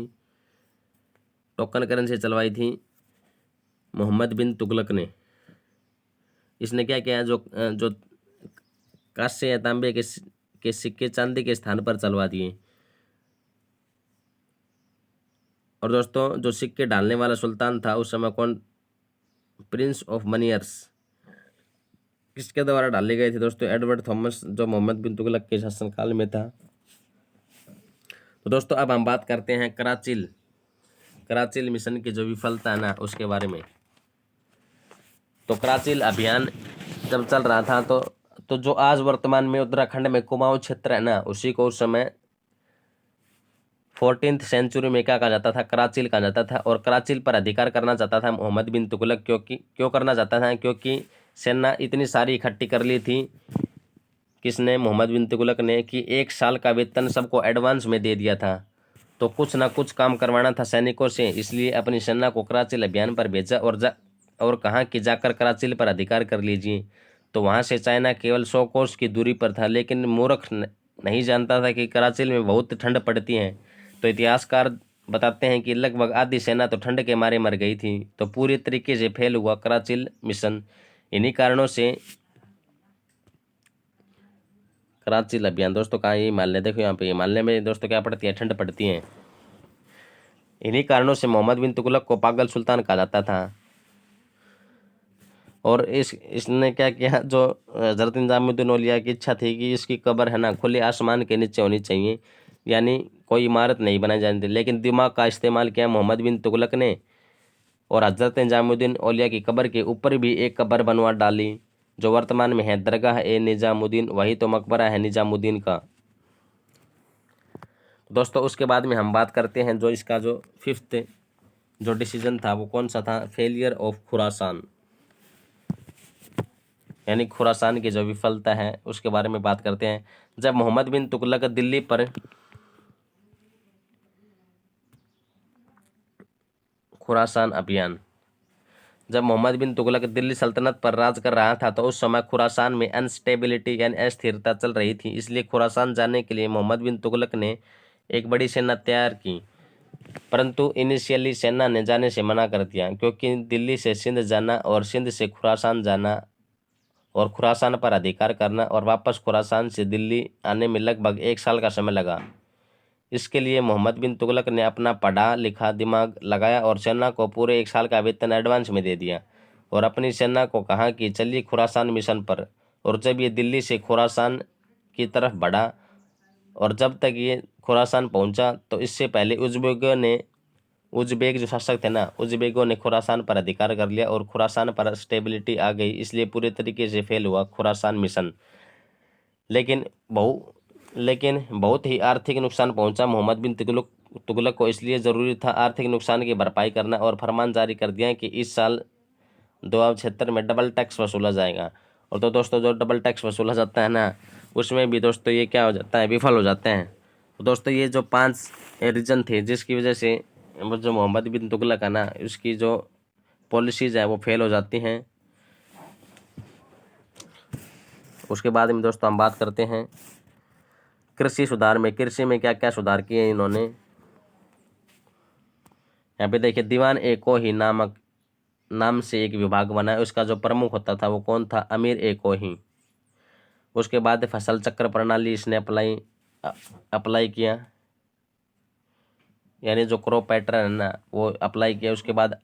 टोकन करेंसी चलवाई थी मोहम्मद बिन तुगलक ने। इसने क्या किया, जो जो कांस्य या तांबे के सिक्के चांदी के स्थान पर चलवा दिए। और दोस्तों जो सिक्के डालने वाला सुल्तान था उस समय कौन, प्रिंस ऑफ मनियर्स, किसके द्वारा डाले गए थे दोस्तों, एडवर्ड थॉमस, जो मोहम्मद बिन तुगलक के शासनकाल में था। तो दोस्तों अब हम बात करते हैं कराचिल मिशन की जो विफलता है ना उसके बारे में। तो कराचिल अभियान जब चल रहा था तो जो आज वर्तमान में उत्तराखंड में कुमाऊं क्षेत्र है ना, उसी को उस समय 14th सेंचुरी में क्या कहा जाता था, कराचिल कहा जाता था। और कराचिल पर अधिकार करना चाहता था मोहम्मद बिन तुगलक, क्यों करना चाहता था, क्योंकि सेना इतनी सारी इकट्ठी कर ली थी, किसने, मोहम्मद बिन तुगलक ने, कि 1 साल का वेतन सबको एडवांस में दे दिया था। तो कुछ ना कुछ काम करवाना था सैनिकों से, इसलिए अपनी सेना को कराचिल अभियान पर भेजा और कहा कि जाकर कराचिल पर अधिकार कर लीजिए। तो वहाँ से चाइना केवल 100 कोस की दूरी पर था, लेकिन मूर्ख नहीं जानता था कि कराचिल में बहुत ठंड पड़ती है। तो इतिहासकार बताते हैं कि लगभग आधी सेना तो ठंड के मारे मर गई थी। तो पूरी तरीके से फेल हुआ कराचिल मिशन। इन्हीं कारणों से कराची लबियान दोस्तों कहाँ, ये हिमालय देखो यहाँ पे, हिमालय में दोस्तों क्या पड़ती है, ठंड पड़ती है। इन्हीं कारणों से मोहम्मद बिन तुगलक को पागल सुल्तान कहा जाता था। और इसने क्या किया, जो हजरत निजामुद्दीन औलिया की इच्छा थी कि इसकी कब्र है ना खुले आसमान के नीचे होनी चाहिए, यानी कोई इमारत नहीं बनाई जानी थी, लेकिन दिमाग का इस्तेमाल किया मोहम्मद बिन तुगलक ने, और हजरत निजामुद्दीन औलिया की कब्र के ऊपर भी एक कब्र बनवा डाली, जो वर्तमान में है दरगाह ए निजामुद्दीन, वही तो मकबरा है निजामुद्दीन का। दोस्तों उसके बाद में हम बात करते हैं जो इसका जो फिफ्थ जो डिसीजन था वो कौन सा था, फेलियर ऑफ खुरासान, यानी खुरासान की जो विफलता है उसके बारे में बात करते हैं। जब मोहम्मद बिन तुगलक दिल्ली पर खुरासान अभियान, जब मोहम्मद बिन तुगलक दिल्ली सल्तनत पर राज कर रहा था तो उस समय खुरासान में अनस्टेबिलिटी यानी अस्थिरता चल रही थी, इसलिए खुरासान जाने के लिए मोहम्मद बिन तुगलक ने एक बड़ी सेना तैयार की, परंतु इनिशियली सेना ने जाने से मना कर दिया, क्योंकि दिल्ली से सिंध जाना और सिंध से खुरासान जाना और खुरासान पर अधिकार करना और वापस खुरासान से दिल्ली आने में लगभग 1 साल का समय लगा। इसके लिए मोहम्मद बिन तुगलक ने अपना पढ़ा लिखा दिमाग लगाया और सेना को पूरे 1 साल का वेतन एडवांस में दे दिया, और अपनी सेना को कहा कि चलिए खुरासान मिशन पर। और जब ये दिल्ली से खुरासान की तरफ बढ़ा, और जब तक ये खुरासान पहुंचा तो इससे पहले उज्बेक जो शासक थे ना, उज्बेकों ने खुरासान पर अधिकार कर लिया और खुरासान पर स्टेबिलिटी आ गई, इसलिए पूरे तरीके से फेल हुआ खुरासान मिशन। लेकिन बहुत ही आर्थिक नुकसान पहुंचा मोहम्मद बिन तुगलक को, इसलिए ज़रूरी था आर्थिक नुकसान की भरपाई करना, और फरमान जारी कर दिया कि इस साल 2076 में डबल टैक्स वसूला जाएगा। और तो दोस्तों जो डबल टैक्स वसूला जाता है ना, उसमें भी दोस्तों ये क्या हो जाता है, विफल हो जाते हैं। तो दोस्तों ये जो 5 रीजन थे जिसकी वजह से वो जो मोहम्मद बिन तुगलक है ना, उसकी जो पॉलिसीज है वो फेल हो जाती हैं। उसके बाद में दोस्तों हम बात करते हैं कृषि सुधार में। कृषि में क्या क्या सुधार किए इन्होंने, यहाँ पे देखिए दीवान ए कोही नाम से एक विभाग बना है, उसका जो प्रमुख होता था वो कौन था, अमीर ए कोही। उसके बाद फसल चक्र प्रणाली इसने अप्लाई किया, यानी जो क्रॉप पैटर्न है ना वो अप्लाई किया। उसके बाद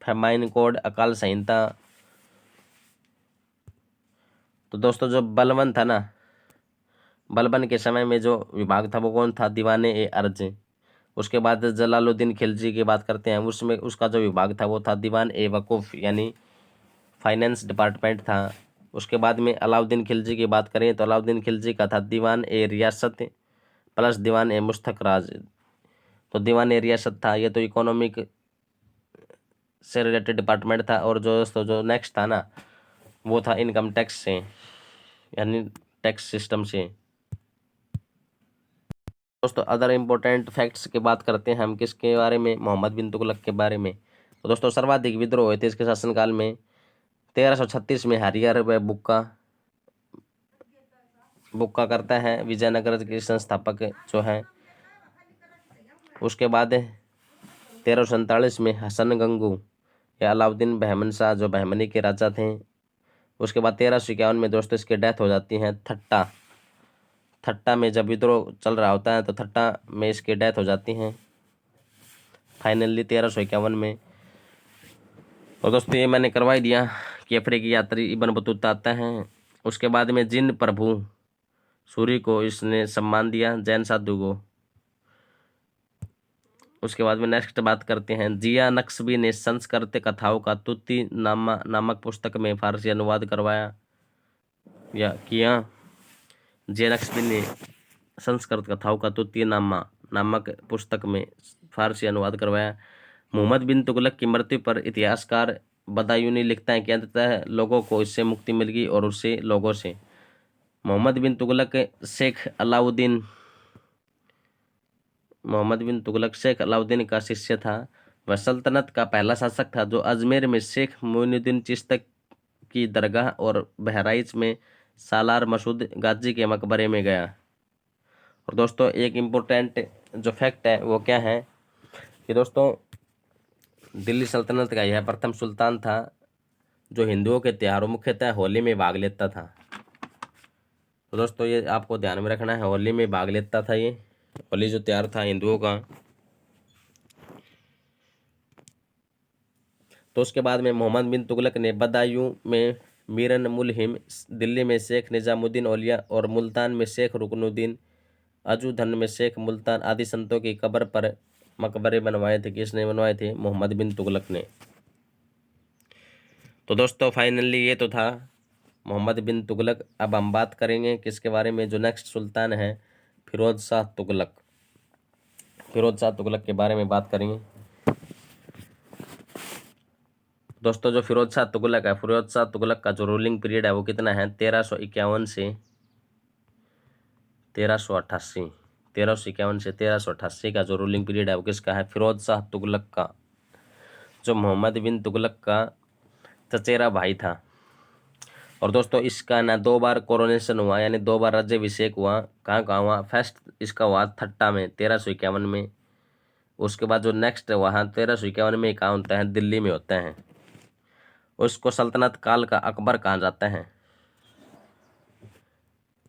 फेमाइन कोड, अकाल संहिता। तो दोस्तों जो बलबन था ना, बलबन के समय में जो विभाग था वो कौन था, दीवाने ए अर्ज। उसके बाद जलालुद्दीन खिलजी की बात करते हैं, उसमें उसका जो विभाग था वो था दीवान ए वकूफ़, यानी फाइनेंस डिपार्टमेंट था। उसके बाद में अलाउद्दीन खिलजी की बात करें तो अलाउद्दीन खिलजी का था दीवान ए रियासत प्लस दीवान ए मुस्तक राज। तो दीवान ए रियासत था, ये तो इकोनॉमिक से रिलेटेड डिपार्टमेंट था, और जो दोस्तों जो नेक्स्ट था ना वो था इनकम टैक्स से, यानी टैक्स सिस्टम से। दोस्तों अदर इम्पोर्टेंट फैक्ट्स की बात करते हैं हम किसके बारे में, मोहम्मद बिन तुगलक के बारे में। तो दोस्तों सर्वाधिक विद्रोह हुए थे इसके शासनकाल में। 1336 में हरिहर व बुक्का करता है, विजयनगर के संस्थापक जो हैं। उसके बाद 1347 में हसन गंगू या अलाउद्दीन बहमन शाह जो बहमनी के राजा थे। उसके बाद 1351 में दोस्तों इसकी डेथ हो जाती है। थट्टा में जब विद्रोह चल रहा होता है तो थट्टा में इसकी डेथ हो जाती है फाइनली 1351 में। और दोस्तों ये मैंने करवाई दिया कि अफ्रीकी यात्री इब्न बतूता आता है। उसके बाद में जिन प्रभु सूरी को इसने सम्मान दिया, जैन साधु को। उसके बाद में नेक्स्ट बात करते हैं, जिया नक्शबी ने संस्कृत कथाओं का तुति नामक पुस्तक में फारसी अनुवाद करवाया या किया। जिया नक्शबी ने संस्कृत कथाओं का तुति नामक पुस्तक में फारसी अनुवाद करवाया। मोहम्मद बिन तुगलक की मृत्यु पर इतिहासकार बदायूनी लिखता है कि अंततः लोगों को इससे मुक्ति मिल गई और उससे लोगों से। मोहम्मद बिन तुगलक शेख अलाउद्दीन का शिष्य था। वह सल्तनत का पहला शासक था जो अजमेर में शेख मोइनुद्दीन चिश्ती की दरगाह और बहराइच में सालार मसूद गाजी के मकबरे में गया। और दोस्तों एक इम्पोर्टेंट जो फैक्ट है वो क्या है कि दोस्तों दिल्ली सल्तनत का यह प्रथम सुल्तान था जो हिंदुओं के त्योहारों मुख्यतः होली में भाग लेता था। तो तो दोस्तों ये आपको ध्यान में रखना है, होली में भाग लेता था ये, होली जो त्योहार था हिंदुओं का। तो उसके बाद में मोहम्मद बिन तुगलक ने बदायूं में मीरन मुलहिम, दिल्ली में शेख निजामुद्दीन औलिया और मुल्तान में शेख रुकनुद्दीन अजूधन में शेख मुल्तान आदि संतों की कब्र पर मकबरे बनवाए थे। किसने बनवाए थे? मोहम्मद बिन तुगलक ने। तो दोस्तों फाइनली ये तो था मोहम्मद बिन तुगलक। अब हम बात करेंगे किसके बारे में? जो नेक्स्ट सुल्तान है फिरोज शाह तुगलक। फिरोज शाह तुगलक के बारे में बात करेंगे। दोस्तों जो फिरोज शाह तुगलक है, फिरोज शाह तुगलक का जो रूलिंग पीरियड है वो कितना है? 1351 से 1388। 1351 से 1388 का जो रूलिंग पीरियड है वो किसका है? फिरोज शाह तुगलक का, जो मोहम्मद बिन तुगलक का चचेरा भाई था। और दोस्तों इसका ना 2 बार कोरोनेशन हुआ, यानी 2 बार राज्याभिषेक हुआ। कहाँ कहाँ हुआ? फर्स्ट इसका हुआ ठट्टा में 1351 में। उसके बाद जो नेक्स्ट वहाँ 1351 में कहाँ होता है? दिल्ली में होता है। उसको सल्तनत काल का अकबर कहा जाता है।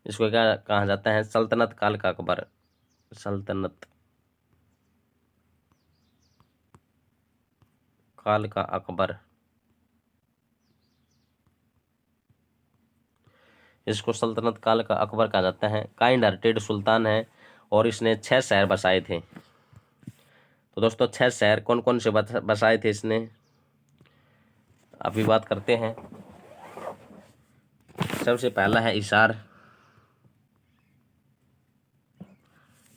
इसको क्या कहा जाता है? सल्तनत काल का अकबर। सल्तनत काल का अकबर, इसको सल्तनत काल का अकबर कहा जाता है। काइंड हार्टेड सुल्तान है और इसने 6 शहर बसाए थे। तो दोस्तों 6 शहर कौन कौन से बसाए थे इसने, अभी बात करते हैं। सबसे पहला है हिसार,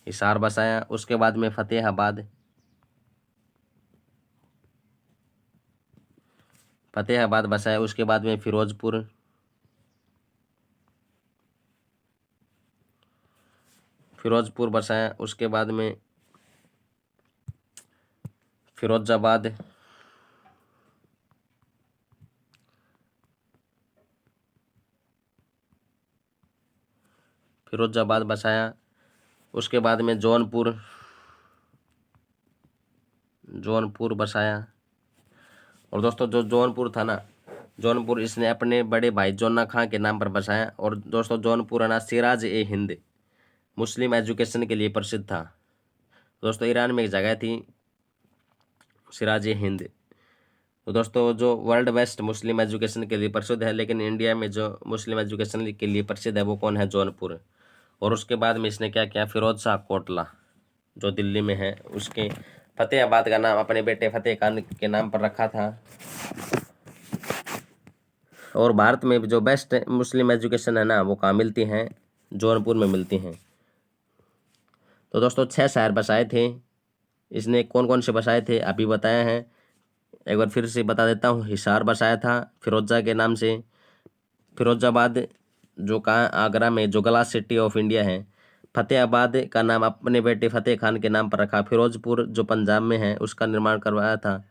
हिसार बसाया। उसके बाद में फतेहाबाद, फतेहाबाद बसाया। उसके बाद में फिरोजपुर, फिरोजपुर बसाया। उसके बाद में फिरोजाबाद, फिरोजाबाद बसाया। उसके बाद में जौनपुर, जौनपुर बसाया। और दोस्तों जो जौनपुर था ना, जौनपुर इसने अपने बड़े भाई जोना खां के नाम पर बसाया। और दोस्तों जौनपुर है ना सिराज ए हिंद, मुस्लिम एजुकेशन के लिए प्रसिद्ध था। दोस्तों ईरान में एक जगह थी सिराज ए हिंद। तो दोस्तों जो वर्ल्ड बेस्ट मुस्लिम एजुकेशन के लिए प्रसिद्ध है, लेकिन इंडिया में जो मुस्लिम एजुकेशन के लिए प्रसिद्ध है वो कौन है? जौनपुर। और उसके बाद में इसने क्या किया? फिरोज शाह कोटला जो दिल्ली में है, उसके फतेहाबाद का नाम अपने बेटे फतेह खान के नाम पर रखा था। और भारत में जो बेस्ट मुस्लिम एजुकेशन है ना वो कहाँ मिलती हैं? जौनपुर में मिलती हैं। तो दोस्तों 6 शहर बसाए थे इसने। कौन कौन से बसाए थे अभी बताया है, एक बार फिर से बता देता हूँ। हिसार बसाया था फिरोजा के नाम से। फिरोजाबाद जो कहाँ? आगरा में, जो ग्लास सिटी ऑफ इंडिया है। फतेहाबाद का नाम अपने बेटे फतेह खान के नाम पर रखा। फिरोजपुर जो पंजाब में है उसका निर्माण करवाया था।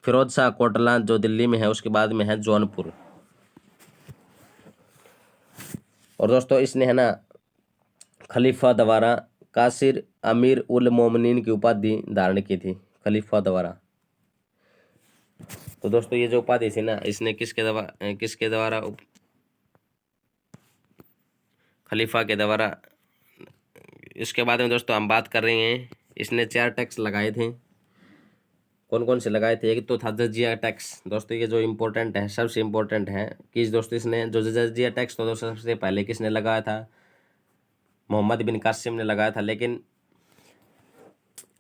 फिरोज शाह कोटला जो दिल्ली में है, उसके बाद में है जौनपुर। और दोस्तों इसने है ना खलीफा द्वारा कासिर अमीर उल मोमिनीन की उपाधि धारण की थी, खलीफा द्वारा। तो दोस्तों ये जो उपाधि थी ना इसने किसके द्वारा खलीफा के द्वारा। इसके बाद में दोस्तों हम बात कर रहे हैं, इसने 4 टैक्स लगाए थे। कौन कौन से लगाए थे? एक तो था जजिया टैक्स। दोस्तों ये जो इम्पोर्टेंट है, सबसे इम्पोर्टेंट है कि दोस्तों इसने जो जजिया टैक्स तो दोस्तों सबसे पहले किसने लगाया था? मोहम्मद बिन कासिम ने लगाया था।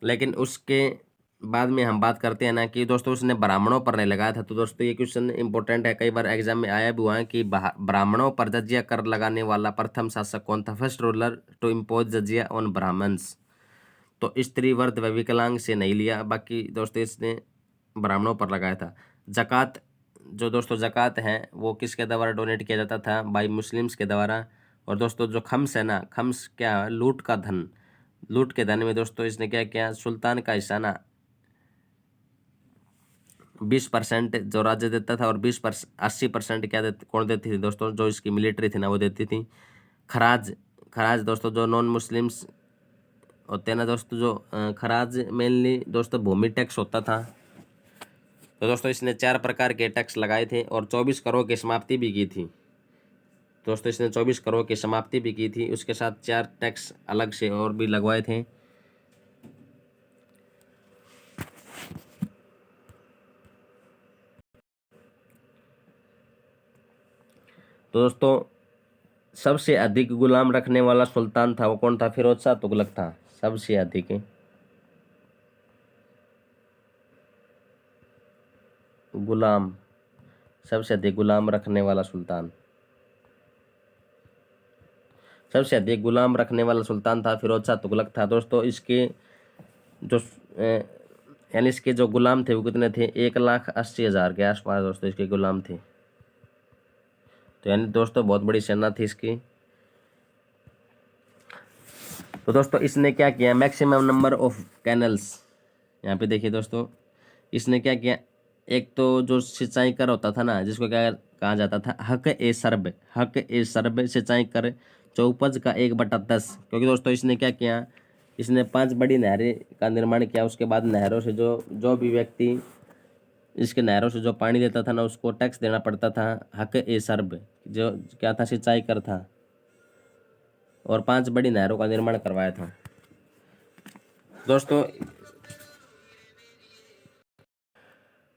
लेकिन उसके बाद में हम बात करते हैं ना कि दोस्तों उसने ब्राह्मणों पर नहीं लगाया था। तो दोस्तों ये क्वेश्चन इंपॉर्टेंट है, कई बार एग्जाम में आया भी हुआ है कि ब्राह्मणों पर जजिया कर लगाने वाला प्रथम शासक कौन था? First ruler to impose jizya on Brahmins. तो स्त्री वर्ग व विकलांग से नहीं लिया, बाकी दोस्तों इसने ब्राह्मणों पर लगाया था। जक़ात, जो दोस्तों जक़ात है वो किसके द्वारा डोनेट किया जाता था? बाई मुस्लिम्स के द्वारा। और दोस्तों जो खम्स है ना, खम्स क्या है? लूट का धन। लूट के धन में दोस्तों इसने क्या किया? सुल्तान का हिस्सा ना 20% जो राज्य देता था, और 80% क्या कौन देती थी दोस्तों? जो इसकी मिलिट्री थी ना वो देती थी। खराज, खराज दोस्तों जो नॉन मुस्लिम्स होते हैं ना दोस्तों, जो खराज मेनली दोस्तों भूमि टैक्स होता था। तो दोस्तों इसने 4 प्रकार के टैक्स लगाए थे और 24 करोड़ की समाप्ति भी की थी। दोस्तों इसने 24 करोड़ की समाप्ति भी की थी, उसके साथ 4 टैक्स अलग से और भी लगवाए थे। तो दोस्तों सबसे अधिक गुलाम रखने वाला सुल्तान था वो कौन था? फिरोज शाह तुगलक था सबसे अधिक गुलाम, सबसे अधिक गुलाम रखने वाला सुल्तान, सबसे अधिक गुलाम रखने वाला सुल्तान था फिरोज शाह तुगलक था। दोस्तों इसके जो यानी इसके जो गुलाम थे वो कितने थे? 1,80,000 के आसपास दोस्तों इसके गुलाम थे। तो यानी दोस्तों बहुत बड़ी सेना थी इसकी। तो दोस्तों इसने क्या किया? मैक्सिमम नंबर ऑफ कैनल्स, यहाँ पे देखिए दोस्तों, इसने क्या किया? एक तो जो सिंचाई कर होता था ना, जिसको क्या कहा जाता था? हक ए सरब, हक ए सरब सिंचाई कर चौपज का 1/10। क्योंकि दोस्तों इसने क्या किया? इसने 5 बड़ी नहरें का निर्माण किया। उसके बाद नहरों से जो भी व्यक्ति इसके नहरों से जो पानी देता था ना, उसको टैक्स देना पड़ता था, हक ए सरब, जो क्या था? सिंचाई कर था। और 5 बड़ी नहरों का निर्माण करवाया था। दोस्तों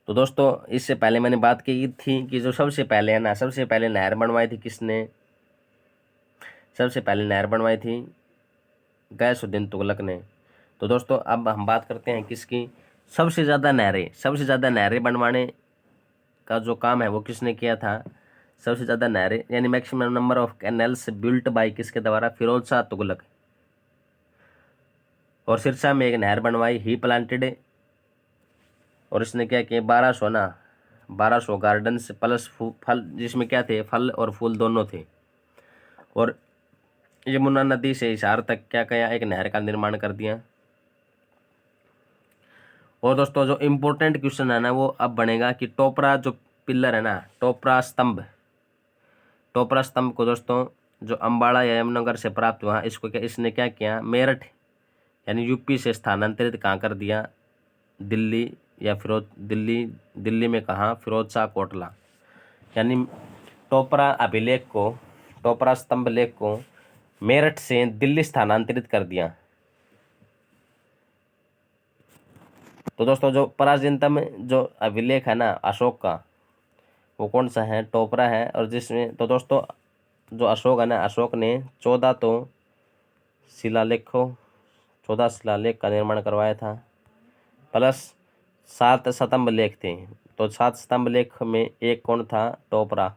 तो दोस्तों इससे पहले मैंने बात की थी कि जो सबसे पहले है ना, सबसे पहले नहर बनवाई थी किसने? सबसे पहले नहर बनवाई थी गयासुद्दीन तुगलक ने। तो दोस्तों अब हम बात करते हैं किसकी? सबसे ज़्यादा नहरें बनवाने का जो काम है वो किसने किया था? सबसे ज़्यादा नहरें यानी maximum number of canals built by किसके द्वारा? फिरोज शाह तुगलक। और सिरसा में एक नहर बनवाई, ही प्लांटेड। और इसने क्या किया? 1200 गार्डन से प्लस फल, जिसमें क्या थे? फल और फूल दोनों थे। और यमुना नदी से हिसार तक क्या किया? एक नहर का निर्माण कर दिया। और दोस्तों जो इम्पोर्टेंट क्वेश्चन है ना वो अब बनेगा कि टोपरा जो पिलर है ना, टोपरा स्तंभ को दोस्तों जो अम्बाड़ा या यमुनानगर से प्राप्त हुआ, इसको क्या इसने क्या किया? मेरठ यानी यूपी से स्थानांतरित कहाँ कर दिया? दिल्ली, या दिल्ली में कहाँ? फिरोज शाह कोटला। यानी टोपरा स्तंभ लेख को मेरठ से दिल्ली स्थानांतरित कर दिया। तो दोस्तों जो प्राचीनतम जो अभिलेख है ना अशोक का, वो कौन सा है? टोपरा है। और जिसमें तो दोस्तों जो अशोक है ना, अशोक ने 14 शिलालेख का निर्माण करवाया था, प्लस 7 स्तंभ लेख थे। तो 7 स्तंभ लेख में एक कौन था? टोपरा।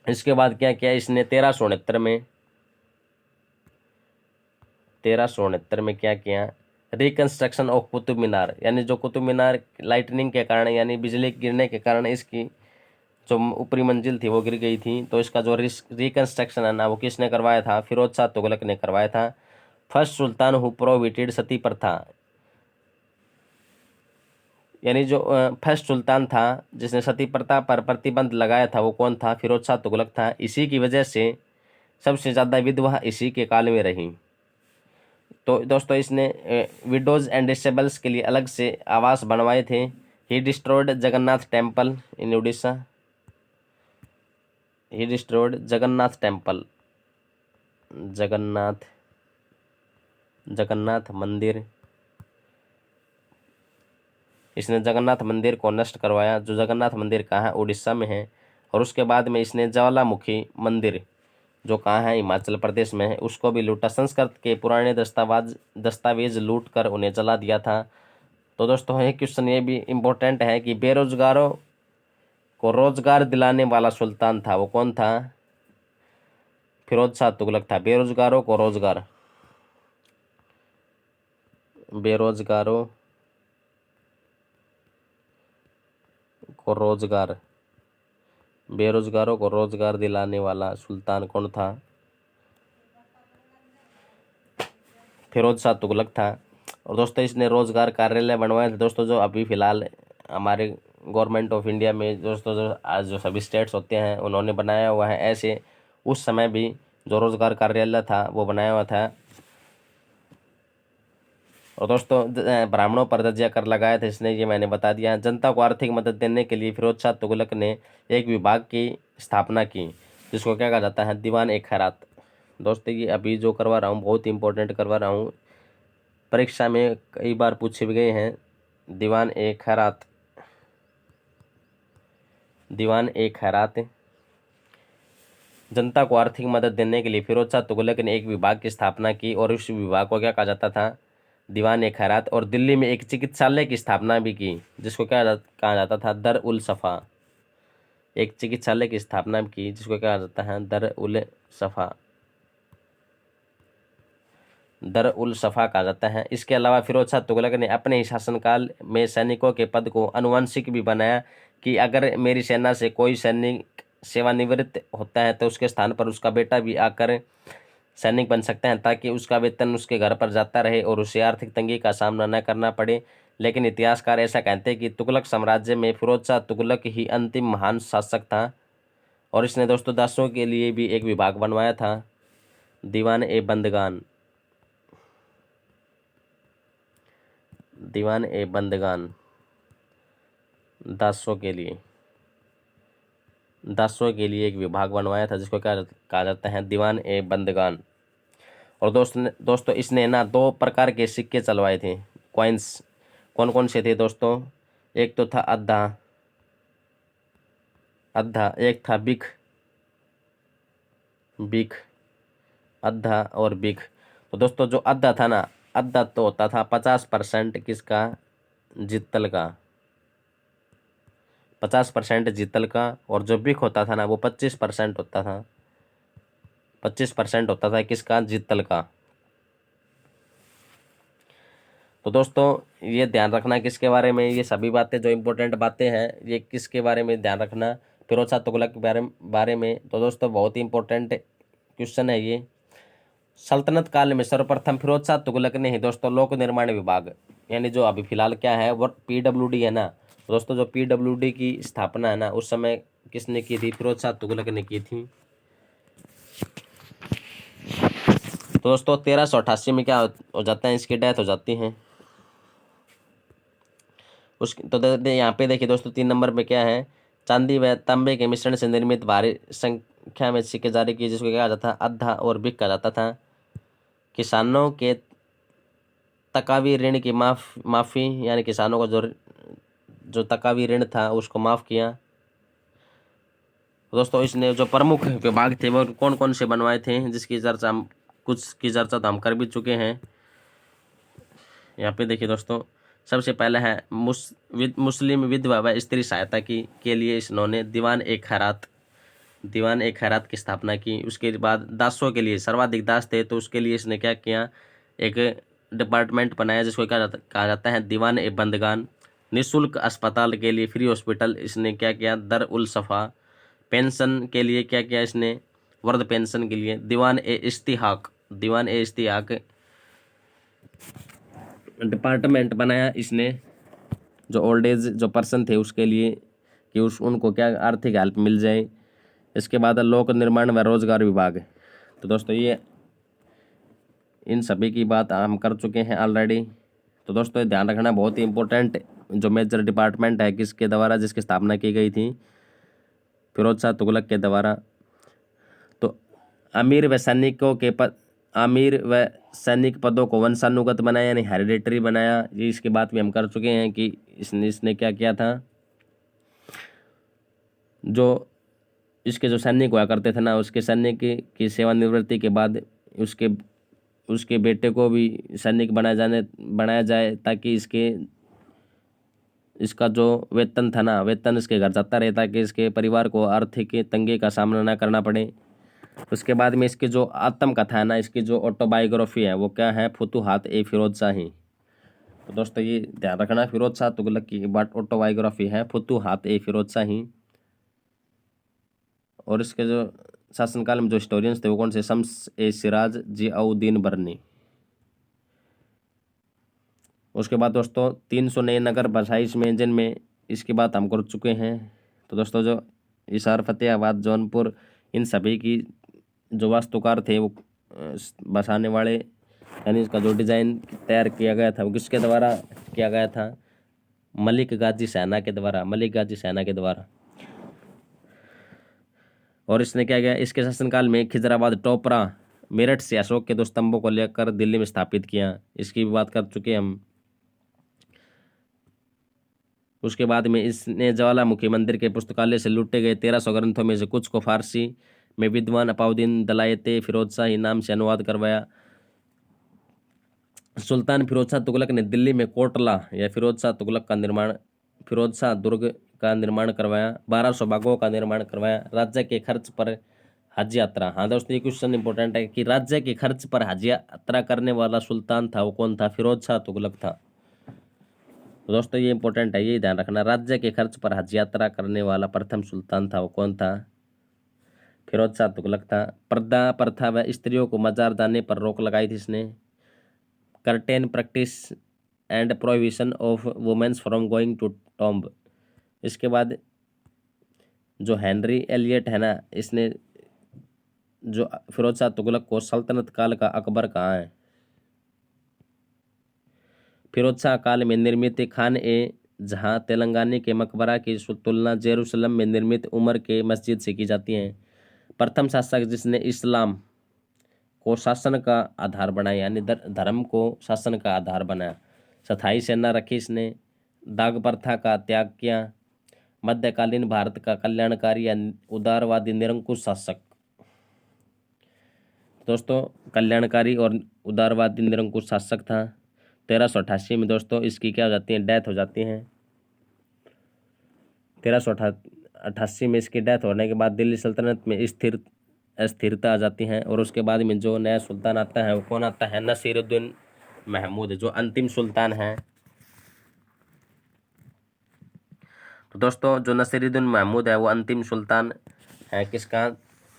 इसके बाद क्या किया इसने? 1369 में क्या किया? रिकंस्ट्रक्शन ऑफ कुतुब मीनार, यानी जो कुतुब मीनार लाइटनिंग के कारण यानी बिजली गिरने के कारण इसकी जो ऊपरी मंजिल थी वो गिर गई थी। तो इसका जो रिकंस्ट्रक्शन है ना वो किसने करवाया था? फिरोज शाह तुगलक ने करवाया था। फर्स्ट सुल्तान हु प्रोहिबिटेड सती प्रथा, यानी जो फर्स्ट सुल्तान था जिसने सती प्रथा पर प्रतिबंध लगाया था वो कौन था? फिरोज शाह तुगलक था। इसी की वजह से सबसे ज़्यादा विधवा इसी के काल में रही। तो दोस्तों इसने विडोज एंड डिसेबल्स के लिए अलग से आवास बनवाए थे। He destroyed Jagannath temple in Odisha, he destroyed Jagannath temple, Jagannath मंदिर, इसने जगन्नाथ मंदिर को नष्ट करवाया। जो जगन्नाथ मंदिर कहाँ है? उड़ीसा में है। और उसके बाद में इसने ज्वालामुखी मंदिर जो कहाँ है? हिमाचल प्रदेश में है, उसको भी लूटा। संस्कृत के पुराने दस्तावेज लूट कर उन्हें जला दिया था। तो दोस्तों एक क्वेश्चन ये भी इम्पोर्टेंट है कि बेरोजगारों को रोजगार दिलाने वाला सुल्तान था वो कौन था? फिरोज शाह तुगलक था। बेरोजगारों को रोजगार बेरोजगारों को रोजगार दिलाने वाला सुल्तान कौन था? फिरोज शाह तुगलक था। और दोस्तों इसने रोजगार कार्यालय बनवाए थे दोस्तों, जो अभी फिलहाल हमारे गवर्नमेंट ऑफ इंडिया में दोस्तों जो आज जो सभी स्टेट्स होते हैं उन्होंने बनाया हुआ है, ऐसे उस समय भी जो रोजगार कार्यालय था वो बनाया हुआ था। और दोस्तों ब्राह्मणों पर जजिया कर लगाया था इसने, ये मैंने बता दिया। जनता को आर्थिक मदद देने के लिए फिरोज शाह तुगलक ने एक विभाग की स्थापना की जिसको क्या कहा जाता है, दीवान ए खैरात। दोस्तों ये अभी जो करवा रहा हूँ बहुत इंपॉर्टेंट करवा रहा हूँ, परीक्षा में कई बार पूछे भी गए हैं। दीवान ए खैरात, दीवान ए खैरात। जनता को आर्थिक मदद देने के लिए फिरोज शाह तुगलक ने एक विभाग की स्थापना की और उस विभाग को क्या कहा जाता था, दीवान ए खैरात। और दिल्ली में एक चिकित्सालय की स्थापना भी की जिसको कहा जाता था दर उल सफ़ा। एक चिकित्सालय की स्थापना भी की जिसको कहा जाता है दर उल सफ़ा, दर उल सफ़ा कहा जाता है। इसके अलावा फिरोज शाह तुगलक ने अपने ही शासनकाल में सैनिकों के पद को आनुवंशिक भी बनाया कि अगर मेरी सेना से कोई सैनिक सेवानिवृत्त होता है तो उसके स्थान पर उसका बेटा भी आकर सैनिक बन सकते हैं, ताकि उसका वेतन उसके घर पर जाता रहे और उसे आर्थिक तंगी का सामना न करना पड़े। लेकिन इतिहासकार ऐसा कहते हैं कि तुगलक साम्राज्य में फिरोज शाह तुगलक ही अंतिम महान शासक था। और इसने दोस्तों दासों के लिए भी एक विभाग बनवाया था, दीवान ए बंदगान, दीवान ए बंदगान। दासों के लिए, दासों के लिए एक विभाग बनवाया था जिसको क्या कहा जाता है, दीवान ए बंदगान। और दोस्तों इसने ना दो प्रकार के सिक्के चलवाए थे, कॉइन्स। कौन कौन से थे दोस्तों, एक तो था अद्धा, अद्धा, एक था बिख, बिख, अद्धा और बिख। तो दोस्तों जो अद्धा था ना, अद्धा तो होता था 50% किसका, जित्तल का, 50% जित्तल का। और जो बिख होता था ना वो 25% होता था, 25% होता था किसका, जित्तल का। तो दोस्तों ये ध्यान रखना किसके बारे में, ये सभी बातें जो इम्पोर्टेंट बातें हैं ये किसके बारे में ध्यान रखना, फिरोज शाह तुगलक के बारे में। तो दोस्तों बहुत ही इंपॉर्टेंट क्वेश्चन है ये। सल्तनत काल में सर्वप्रथम फिरोज शाह तुगलक ने ही दोस्तों लोक निर्माण विभाग, यानी जो अभी फिलहाल क्या है वो PWD है ना, तो दोस्तों जो PWD की स्थापना है ना उस समय किसने की थी, फिरोज शाह तुगलक ने की थी। तो दोस्तों 1388 में क्या हो जाता है, इसकी डेथ हो जाती है। उस तो यहाँ पे देखिए दोस्तों 3 नंबर पे क्या है, चांदी व तांबे के मिश्रण से निर्मित भारी संख्या में सिक्के जारी किए जिसको क्या कहा जाता था, अद्धा और बिक कहा जाता था। किसानों के तकावी ऋण की माफी, यानी किसानों को जो तकावी ऋण था उसको माफ किया। दोस्तों इसने जो प्रमुख विभाग थे वो कौन कौन से बनवाए थे, जिसकी चर्चा हम कुछ की चर्चा तो हम कर भी चुके हैं। यहाँ पे देखिए दोस्तों सबसे पहला है मुस्लिम विधवा व स्त्री सहायता की के लिए इन्होंने दीवान ए खैरात, दीवान ए खैरात की स्थापना की। उसके बाद दासों के लिए, सर्वाधिक दास थे तो उसके लिए इसने क्या किया, एक डिपार्टमेंट बनाया जिसको क्या कहा जाता है, दीवान ए बंदगान। निःशुल्क अस्पताल के लिए, फ्री हॉस्पिटल इसने क्या किया, दर उल सफ़ा। पेंशन के लिए क्या किया इसने, वृद्ध पेंशन के लिए दीवान ए इश्तिहाक, दीवान ए इश्तिहाक डिपार्टमेंट बनाया इसने, जो ओल्ड एज जो पर्सन थे उसके लिए कि उनको क्या आर्थिक हेल्प मिल जाए। इसके बाद लोक निर्माण व रोजगार विभाग। तो दोस्तों ये इन सभी की बात हम कर चुके हैं ऑलरेडी। तो दोस्तों ध्यान रखना बहुत ही इंपॉर्टेंट, जो मेजर डिपार्टमेंट है किसके द्वारा, जिसकी स्थापना की गई थी, फिरोज शाह तुगलक के द्वारा। तो अमीर व सैनिकों के पद, आमिर व सैनिक पदों को वंशानुगत बनाया यानी हेरिडेटरी बनाया। ये इसकी बात भी हम कर चुके हैं कि इसने क्या किया था, जो इसके जो सैनिक हुआ करते थे ना उसके सैनिक की सेवानिवृत्ति के बाद उसके उसके बेटे को भी सैनिक बनाया जाए, ताकि इसका जो वेतन था ना, वेतन इसके घर जाता रहे ताकि इसके परिवार को आर्थिक तंगी का सामना ना करना पड़े। उसके बाद में इसकी जो आत्मकथा है ना, इसकी जो ऑटोबायोग्राफी है वो क्या है, फुतूहात ए फिरोज शाही। तो दोस्तों ये ध्यान रखना, फिरोज शाह तुगलक की ऑटोबायोग्राफी है फुतूहात ए फिरोज शाही। और इसके जो शासनकाल में जो हिस्टोरियंस थे वो कौन से, शम्स ए सिराज, जियाउद्दीन बर्नी। उसके बाद दोस्तों 300 नए नगर बसाए इसमें, जिनमें इसकी बात हम कर चुके हैं। तो दोस्तों जो हिसार, फतेहाबाद, जौनपुर, इन सभी की जो वास्तुकार थे वो बसाने वाले यानी इसका जो डिज़ाइन तैयार किया गया था वो किसके द्वारा किया गया था? मलिक गाजी सेना के द्वारा, मलिक गाजी सेना के द्वारा। और इसने क्या किया, इसके शासनकाल में खिजराबाद टोपरा मेरठ से अशोक के 2 स्तंभों को लेकर दिल्ली में स्थापित किया, इसकी भी बात कर चुके हम। उसके बाद में इसने ज्वालामुखी मंदिर के पुस्तकालय से लूटे गए 1300 ग्रंथों में से कुछ को फारसी में विद्वान अपाउद्दीन दलायते फिरोज शाही नाम से अनुवाद करवाया। सुल्तान फिरोज शाह तुगलक ने दिल्ली में कोटला या फिरोज शाह दुर्ग का निर्माण करवाया। 1200 बागों का निर्माण करवाया। राज्य के खर्च पर हज यात्रा, हाँ दोस्तों ये क्वेश्चन इंपॉर्टेंट है कि राज्य के खर्च पर हज यात्रा करने वाला सुल्तान था वो कौन था? फिरोज शाह तुगलक था। तो दोस्तों ये इंपॉर्टेंट है, ये ध्यान रखना, राज्य के खर्च पर हज यात्रा करने वाला प्रथम सुल्तान था वो कौन था? फिरोज शाह तुगलक था। पर्दा प्रथा व स्त्रियों को मजार जाने पर रोक लगाई थी इसने। Curtain practice and prohibition of womens from going to tomb. इसके बाद जो हेनरी एलियट है ना, इसने जो फिरोज शाह तुगलक को सल्तनत काल का अकबर कहा है? फिरोज शाह काल में निर्मित खान ए जहाँ तेलंगाना के मकबरा की तुलना जेरूसलम में निर्मित उमर के मस्जिद से की जाती है। प्रथम शासक जिसने इस्लाम को शासन का आधार बनाया, यानी धर्म को शासन का आधार बनाया। स्थायी सेना रखी इसने। दाग प्रथा का त्याग किया। मध्यकालीन भारत का कल्याणकारी या उदारवादी निरंकुश शासक। दोस्तों कल्याणकारी और उदारवादी निरंकुश शासक था। 1388 में दोस्तों इसकी क्या हो जाती है? डेथ हो जाती है। 1388 में इसकी डेथ होने के बाद दिल्ली सल्तनत में स्थिरता आ जाती है। और उसके बाद में जो नया सुल्तान आता है वो कौन आता है? नसीरुद्दीन महमूद, जो अंतिम सुल्तान है। तो दोस्तों जो नसीरुद्दीन महमूद है वो अंतिम सुल्तान है किसका?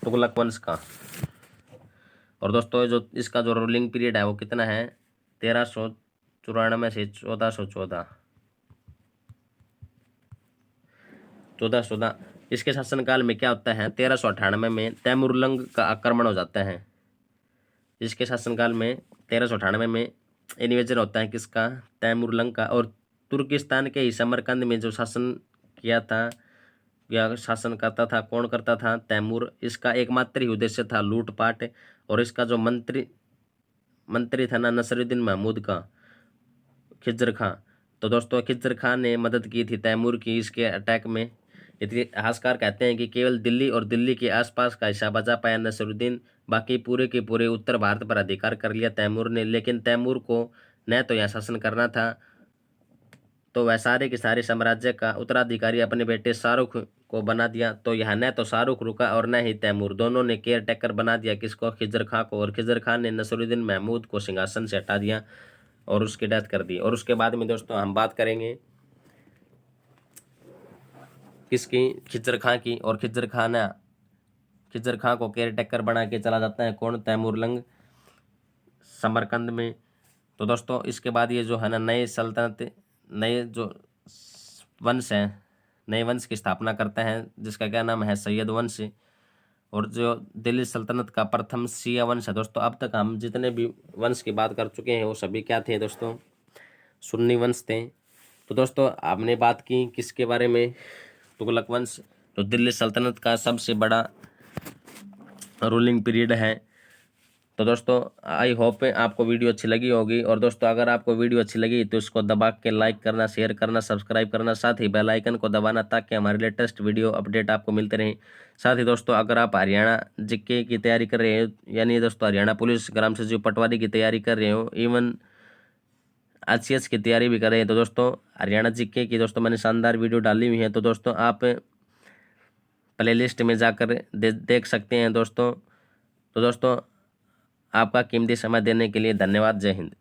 तुगलक वंश का। और दोस्तों जो इसका जो रूलिंग पीरियड है वो कितना है? 1394 से 1414। इसके शासनकाल में क्या होता है? 1398 में तैमुरलंग का आक्रमण हो जाता है। इसके शासनकाल में 1398 में इन्वेजन होता है किसका? तैमुरलंग का। और तुर्किस्तान के ही समरकंद में जो शासन किया था या शासन करता था, कौन करता था? तैमूर। इसका एकमात्र ही उद्देश्य था लूटपाट। और इसका जो मंत्री था ना नसरुद्दीन महमूद का, खिज्र खां। तो दोस्तों खिज्र खां ने मदद की थी तैमूर की इसके अटैक में। इतिहासकार कहते हैं कि केवल दिल्ली और दिल्ली के आसपास का हिस्सा बचा पाया नसरुद्दीन, बाकी पूरे के पूरे उत्तर भारत पर अधिकार कर लिया तैमूर ने। लेकिन तैमूर को न तो यहाँ शासन करना था, तो वह सारे के सारे साम्राज्य का उत्तराधिकारी अपने बेटे शाहरुख को बना दिया। तो यह न तो शाहरुख रुका और न ही तैमूर, दोनों ने केयर टेकर बना दिया किसको? खिज्र खां को। और खिज्र खां ने नसरुद्दीन महमूद को सिंहासन से हटा दिया और उसकी डेथ कर दी। और उसके बाद में दोस्तों हम बात करेंगे किसकी? खिज्र खां की। और खिज्र खां को केयर टेकर बना के चला जाता है कौन? तैमूरलंग समरकंद में। तो दोस्तों इसके बाद ये जो है ना नए जो वंश हैं, नए वंश की स्थापना करते हैं जिसका क्या नाम है? सैयद वंश। और जो दिल्ली सल्तनत का प्रथम शिया वंश है दोस्तों। अब तक हम जितने भी वंश की बात कर चुके हैं वो सभी क्या थे दोस्तों? सुन्नी वंश थे। तो दोस्तों आपने बात की किसके बारे में? तुगलक वंश। तो दिल्ली सल्तनत का सबसे बड़ा रूलिंग पीरियड है। तो दोस्तों आई होप आपको वीडियो अच्छी लगी होगी। और दोस्तों अगर आपको वीडियो अच्छी लगी तो इसको दबा के लाइक करना, शेयर करना, सब्सक्राइब करना, साथ ही बेल आइकन को दबाना ताकि हमारे लेटेस्ट वीडियो अपडेट आपको मिलते रहें। साथ ही दोस्तों अगर आप हरियाणा जीके की तैयारी कर रहे हो, यानी दोस्तों हरियाणा पुलिस ग्राम सचिव पटवारी की तैयारी कर रहे हो, इवन HCS की तैयारी भी कर रहे हैं, तो दोस्तों हरियाणा जीके की दोस्तों मैंने शानदार वीडियो डाली हुई है। तो दोस्तों आप प्लेलिस्ट में जाकर देख सकते हैं दोस्तों। तो दोस्तों आपका कीमती समय देने के लिए धन्यवाद। जय हिंद।